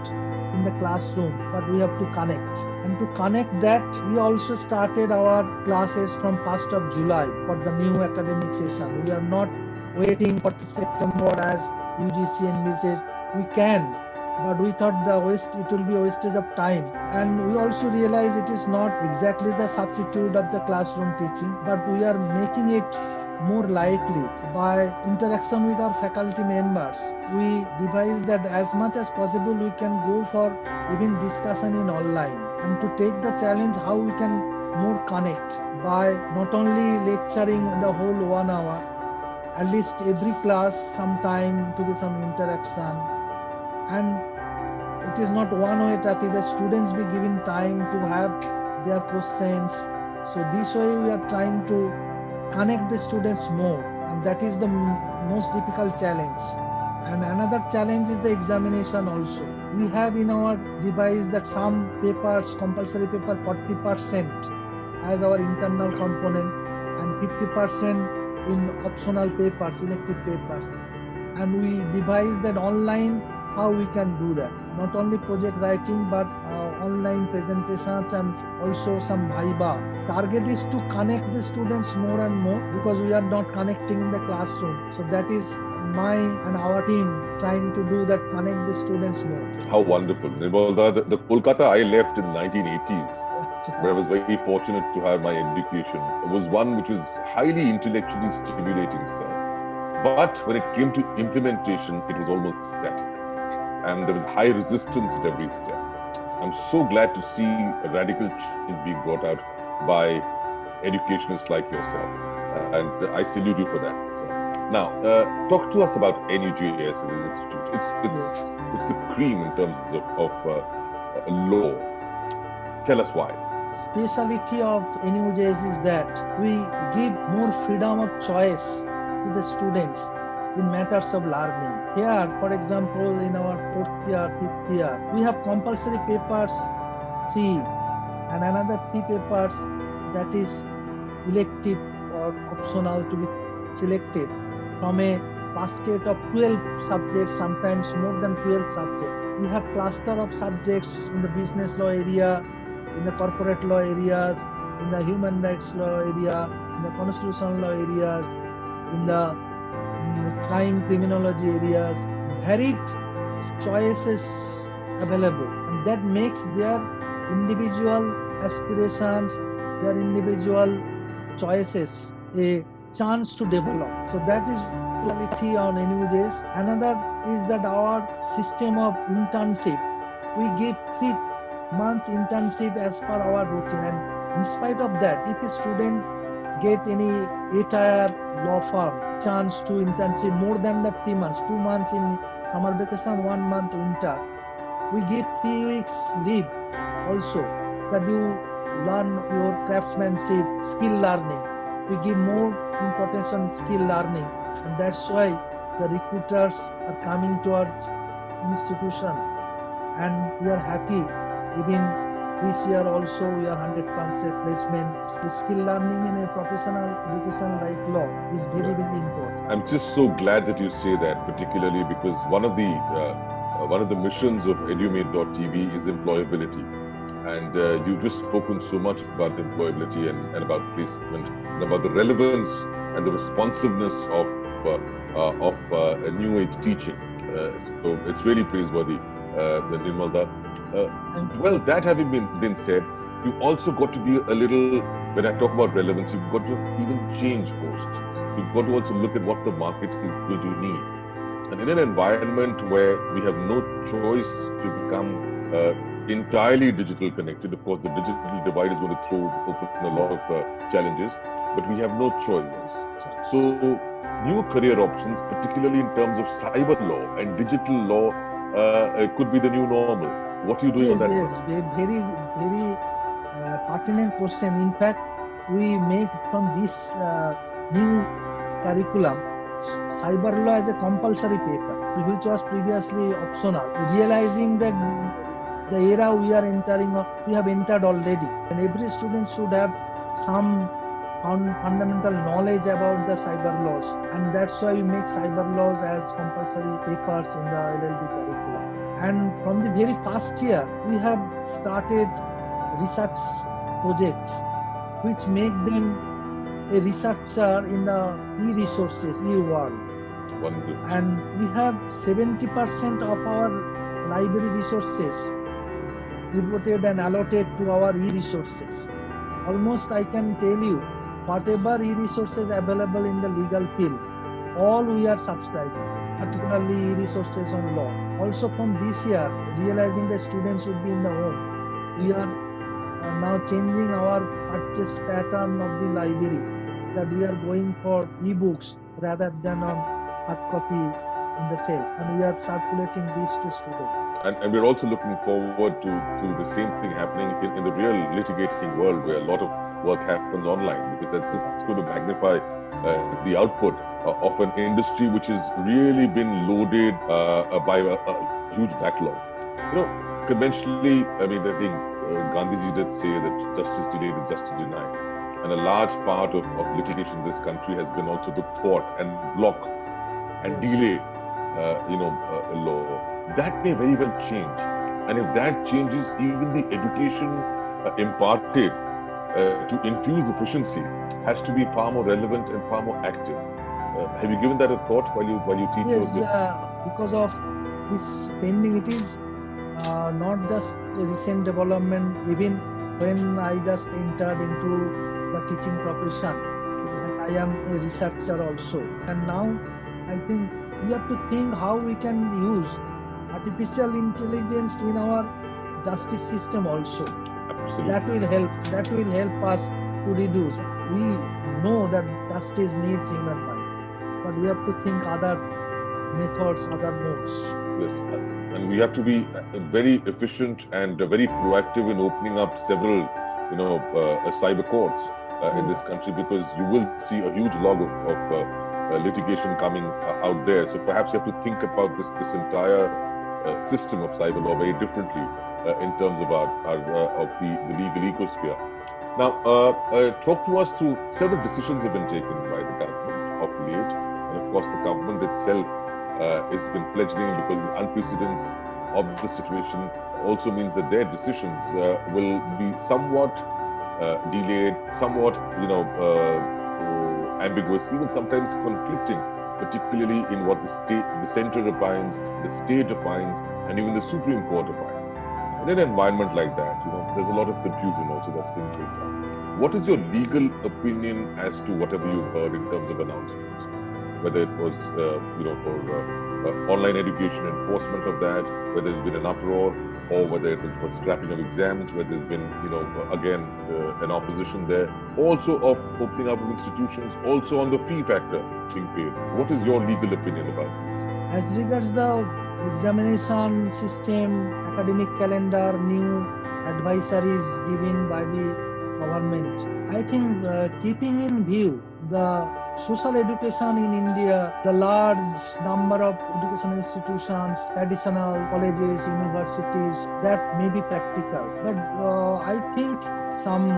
in the classroom, but we have to connect. And to connect that, we also started our classes from 1st of July for the new academic session. We are not waiting for the September as UGC envisaged. We can, but we thought it will be a wastage of time. And we also realize it is not exactly the substitute of the classroom teaching, but we are making it more likely by interaction with our faculty members. We devise that as much as possible we can go for even discussion in online, and to take the challenge how we can more connect by not only lecturing the whole 1 hour, at least every class some time to be some interaction. And it is not one-way traffic. The students be given time to have their questions. So this way we are trying to connect the students more, and that is the most difficult challenge. And another challenge is the examination also. We have in our device that some papers, compulsory paper 40% as our internal component and 50% in optional papers, elective papers. And we devise that online how we can do that. Not only project writing, but online presentations and also some viva. Target is to connect the students more and more because we are not connecting in the classroom. So that is my and our team trying to do that, connect the students more. How wonderful. The Kolkata I left in the 1980s, where I was very fortunate to have my education, was one which was highly intellectually stimulating, sir. But when it came to implementation, it was almost static. And there was high resistance at every step. I'm so glad to see a radical change being brought out by educationists like yourself. And I salute you for that, sir. Now, talk to us about NUJS as an institute. It's the cream in terms of law. Tell us why. Speciality of NUJS is that we give more freedom of choice to the students in matters of learning. Here, for example, in our 4th year, 5th year, we have compulsory papers 3 and another 3 papers that is elective or optional to be selected from a basket of 12 subjects, sometimes more than 12 subjects. We have cluster of subjects in the business law area, in the corporate law areas, in the human rights law area, in the constitutional law areas, in the crime criminology areas, varied choices available, and that makes their individual aspirations, their individual choices a chance to develop. So that is reality on NUJs. Another is that our system of internship, we give 3 months internship as per our routine, and in spite of that, if a student get any entire law firm chance to internship more than the 3 months, 2 months in summer vacation, 1 month winter, we give 3 weeks leave also, that you learn your craftsmanship, skill learning. We give more importance on skill learning, and that's why the recruiters are coming to our institution, and we are happy. Even this year also we are 100% placement. The skill learning in a professional education like law is very, very important. I'm just so glad that you say that, particularly because one of the missions of Edumate.tv is employability. And you've just spoken so much about employability and about placement and about the relevance and the responsiveness of a new age teaching. So it's really praiseworthy, Nirmalda. Well, that having been said, you've also got to be a little, when I talk about relevance, you've got to even change courses. You've got to also look at what the market is going to need. And in an environment where we have no choice to become entirely digital connected. Of course, the digital divide is going to throw open a lot of challenges, but we have no choice. So, new career options, particularly in terms of cyber law and digital law, could be the new normal. What are you doing on that Yes, front? very, very pertinent question. In fact, we make from this new curriculum cyber law as a compulsory paper, which was previously optional. Realizing that the era we are entering, or we have entered already, and every student should have some fundamental knowledge about the cyber laws, and that's why we make cyber laws as compulsory papers in the LLB curriculum. And from the very first year, we have started research projects which make them a researcher in the e-resources, e-world. Wonderful. And we have 70% of our library resources devoted and allotted to our e-resources. Almost I can tell you, whatever e-resources available in the legal field, all we are subscribing, particularly e-resources on law. Also from this year, realizing the students should be in the home, we are now changing our purchase pattern of the library, that we are going for e-books rather than on hard copy in the sale, and we are circulating this to students. And we're also looking forward to the same thing happening in the real litigating world, where a lot of work happens online, because that's just going to magnify the output of an industry which has really been loaded by a huge backlog. You know, conventionally, I mean, I think Gandhiji did say that justice delayed is justice denied. And a large part of litigation in this country has been also the thwart and block and delay, law. That may very well change. And if that changes, even the education imparted to infuse efficiency has to be far more relevant and far more active. Have you given that a thought while you teach? Yes, because of this pending, it is not just a recent development. Even when I just entered into the teaching profession, and I am a researcher also, and now I think we have to think how we can use artificial intelligence in our justice system also. Absolutely. That will help us to reduce. We know that justice needs human mind, but we have to think other methods, other modes. Yes, and we have to be very efficient and very proactive in opening up several, cyber courts in this country, because you will see a huge log of litigation coming out there. So perhaps you have to think about this entire system of cyber law very differently in terms of of the legal ecosphere. Now, talk to us through several decisions have been taken by the government of late, and of course the government itself has been fledgling, because the unprecedented of the situation also means that their decisions will be somewhat delayed, somewhat ambiguous, even sometimes conflicting, particularly in what the center opines, the state opines, and even the Supreme Court opines. In an environment like that, there's a lot of confusion also that's been created. What is your legal opinion as to whatever you've heard in terms of announcements? Whether it was, for online education enforcement of that, whether there's been an uproar, or whether it was for scrapping of exams, where there's been, again, an opposition there. Also of opening up of institutions, also on the fee factor being paid. What is your legal opinion about this? As regards the examination system, academic calendar, new advisories given by the government, I think keeping in view the social education in India, the large number of educational institutions, traditional colleges, universities, that may be practical. But I think some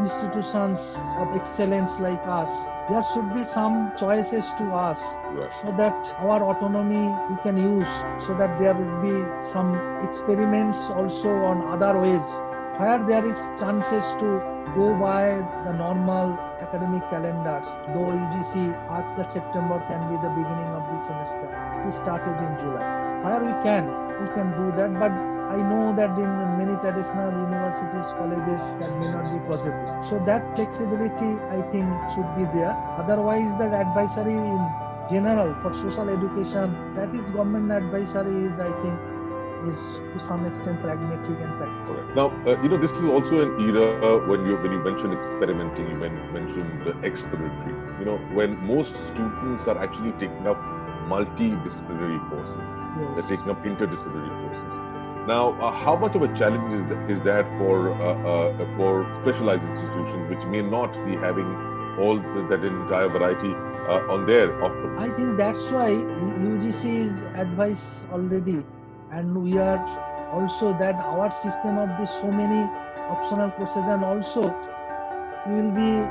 institutions of excellence like us, there should be some choices to us, right, so that our autonomy we can use, so that there will be some experiments also on other ways, where there is chances to go by the normal academic calendars. Though UGC asks that September can be the beginning of the semester, we started in July. Where we can do that, but I know that in many traditional universities, colleges, that may not be possible. So that flexibility, I think, should be there. Otherwise, that advisory in general for social education, that is government advisory, is, I think, is to some extent pragmatic and practical. Now, this is also an era when you mentioned experimenting, you mentioned the exploratory. When most students are actually taking up multidisciplinary courses, they're taking up interdisciplinary courses. Now, how much of a challenge is that for specialized institutions which may not be having all that entire variety on their offerings? I think that's why UGC is advice already, and we are also that our system of this so many optional courses, and also you will be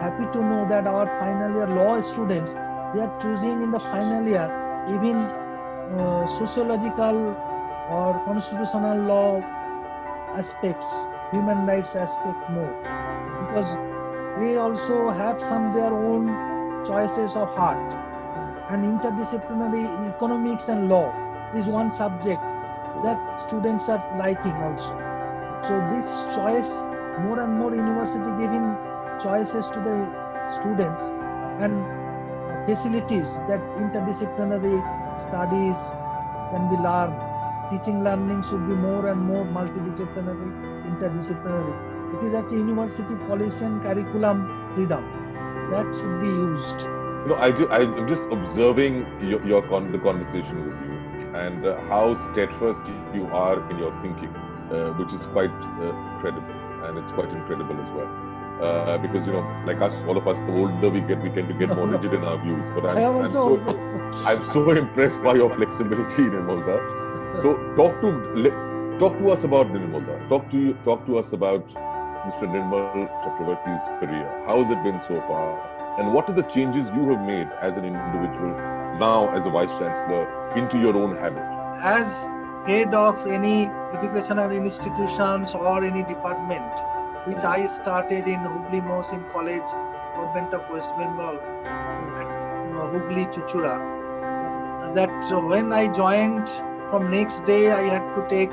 happy to know that our final year law students, they are choosing in the final year even sociological or constitutional law aspects, human rights aspect more, because they also have some their own choices of heart. And interdisciplinary economics and law is one subject that students are liking also. So this choice, more and more university giving choices to the students and facilities that interdisciplinary studies can be learned. Teaching learning should be more and more multidisciplinary, interdisciplinary. It is at university policy and curriculum freedom that should be used. I'm just observing the conversation with you and how steadfast you are in your thinking, which is quite credible, and it's quite incredible as well. Because like us, all of us, the older we get, we tend to get more rigid in our views. But I'm so impressed by your flexibility, Nirmalda. So talk to us about Nirmalda. Talk to us about Mr. Nirmal Chakravarti's career. How has it been so far? And what are the changes you have made as an individual, now as a Vice Chancellor, into your own habit? As head of any educational institutions or any department, which I started in Hooghly Mohsin College, Government of West Bengal, at Hooghly Chuchura, that when I joined, from next day I had to take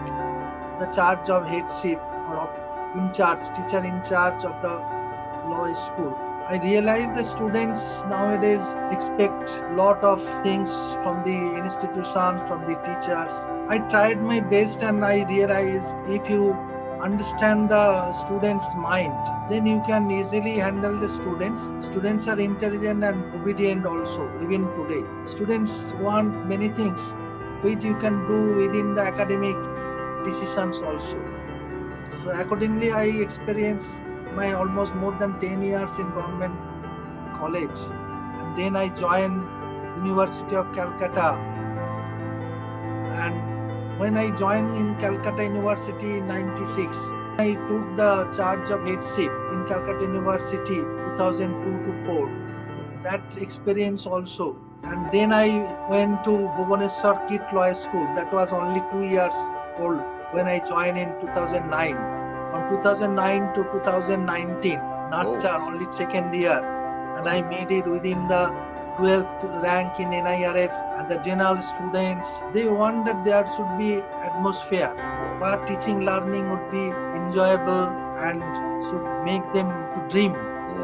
the charge of headship or teacher in charge of the law school. I realize the students nowadays expect a lot of things from the institutions, from the teachers. I tried my best, and I realized if you understand the student's mind, then you can easily handle the students. Students are intelligent and obedient also, even today. Students want many things which you can do within the academic decisions also. So accordingly, I experienced my almost more than 10 years in government college, and then I joined University of Calcutta. And when I joined in Calcutta University in 96, I took the charge of headship in Calcutta University 2002 to 4. That experience also. And then I went to Bhubaneswar Kit Law School. That was only 2 years old when I joined in 2009. From 2009 to 2019, nurture, only second year, and I made it within the 12th rank in NIRF. And the general students, they want that there should be atmosphere where teaching learning would be enjoyable and should make them to dream.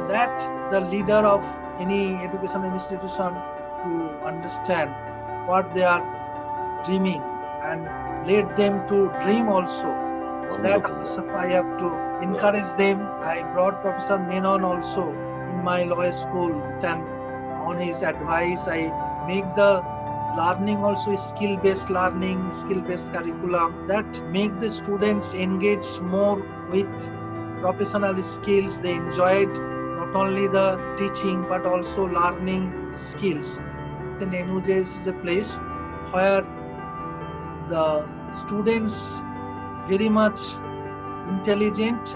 That the leader of any educational institution to understand what they are dreaming and let them to dream also. That also I have to encourage them. I brought Professor Menon also in my law school, and on his advice I make the learning also skill-based learning, skill-based curriculum that make the students engage more with professional skills. They enjoyed not only the teaching but also learning skills. The NUJS is a place where the students very much intelligent.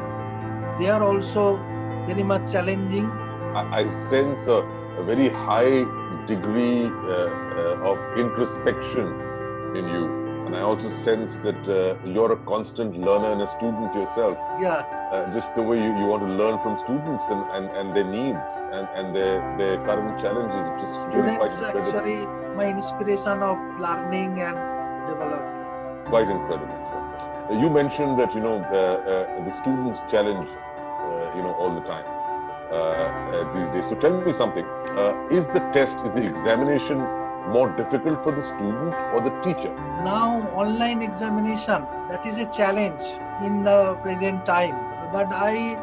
They are also very much challenging. I sense a very high degree of introspection in you. And I also sense that you're a constant learner and a student yourself. Yeah. Just the way you want to learn from students and their needs and their current challenges. Just really quite incredible. Actually my inspiration of learning and development. Quite incredible, sir. You mentioned that the students challenge all the time these days. So tell me something. Is the examination more difficult for the student or the teacher? Now online examination, that is a challenge in the present time. But I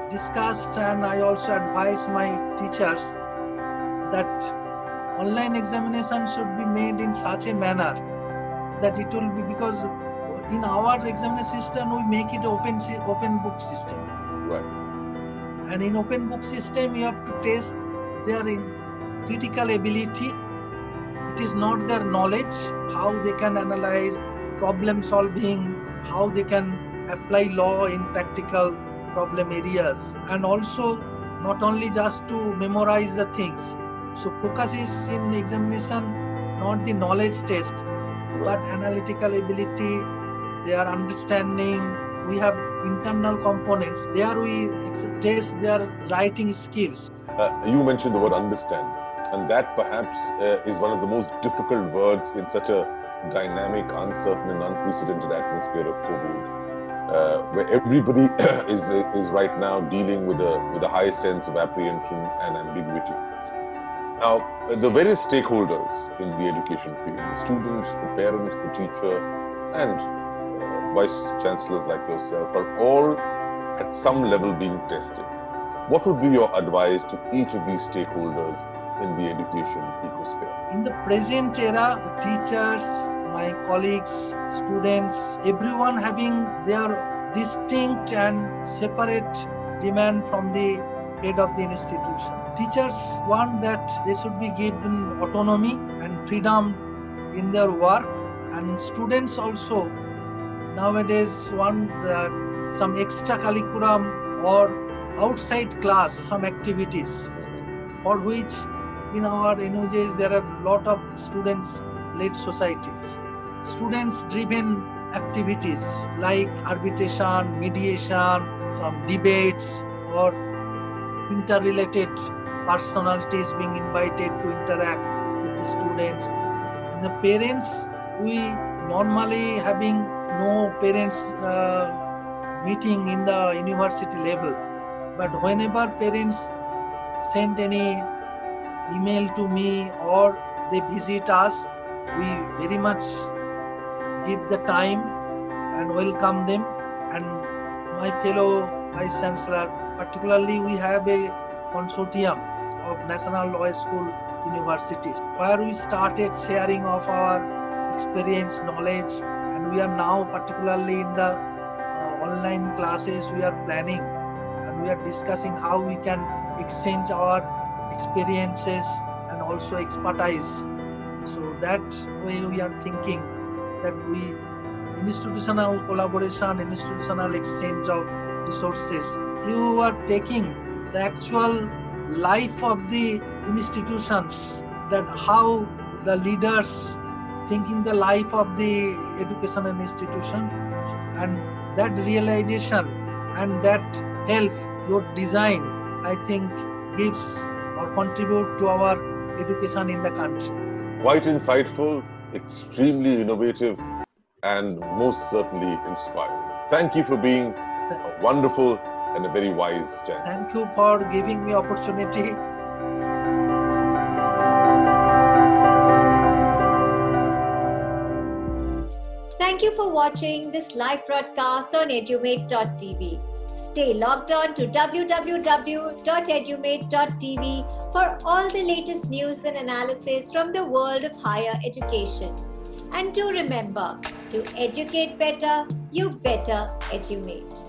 discussed and I also advised my teachers that online examination should be made in such a manner that it will be, because in our examination system we make it open book system. Right. And in open book system you have to test their critical ability. It is not their knowledge, how they can analyze, problem solving, how they can apply law in practical problem areas, and also not only just to memorize the things. So focus is in examination not the knowledge test, but analytical ability, their understanding. We have internal components. There we test their writing skills. You mentioned the word understanding, and that perhaps is one of the most difficult words in such a dynamic, uncertain and unprecedented atmosphere of COVID, where everybody is right now dealing with a high sense of apprehension and ambiguity. Now, the various stakeholders in the education field, the students, the parents, the teacher, and vice chancellors like yourself are all at some level being tested. What would be your advice to each of these stakeholders in the education ecosphere? In the present era, the teachers, my colleagues, students, everyone having their distinct and separate demand from the head of the institution. Teachers want that they should be given autonomy and freedom in their work, and students also nowadays want some extra curriculum or outside class, some activities, for which in our NUJs there are a lot of students-led societies. Students-driven activities like arbitration, mediation, some debates, or interrelated personalities being invited to interact with the students. And the parents, we normally having no parents meeting in the university level. But whenever parents send any email to me or they visit us, we very much give the time and welcome them. And my fellow Vice Chancellor, particularly we have a consortium of National Law School universities where we started sharing of our experience, knowledge, and we are now particularly in the online classes we are planning and we are discussing how we can exchange our experiences and also expertise. So that way we are thinking that we institutional collaboration, institutional exchange of resources. You are taking the actual life of the institutions, that how the leaders thinking the life of the educational institution, and that realization and that help your design, I think, gives or contribute to our education in the country. Quite insightful, extremely innovative, and most certainly inspiring. Thank you for being a wonderful and a very wise chancellor. Thank you for giving me opportunity. Thank you for watching this live broadcast on Edumate.tv. Stay logged on to www.edumate.tv for all the latest news and analysis from the world of higher education. And do remember, to educate better, you better edumate.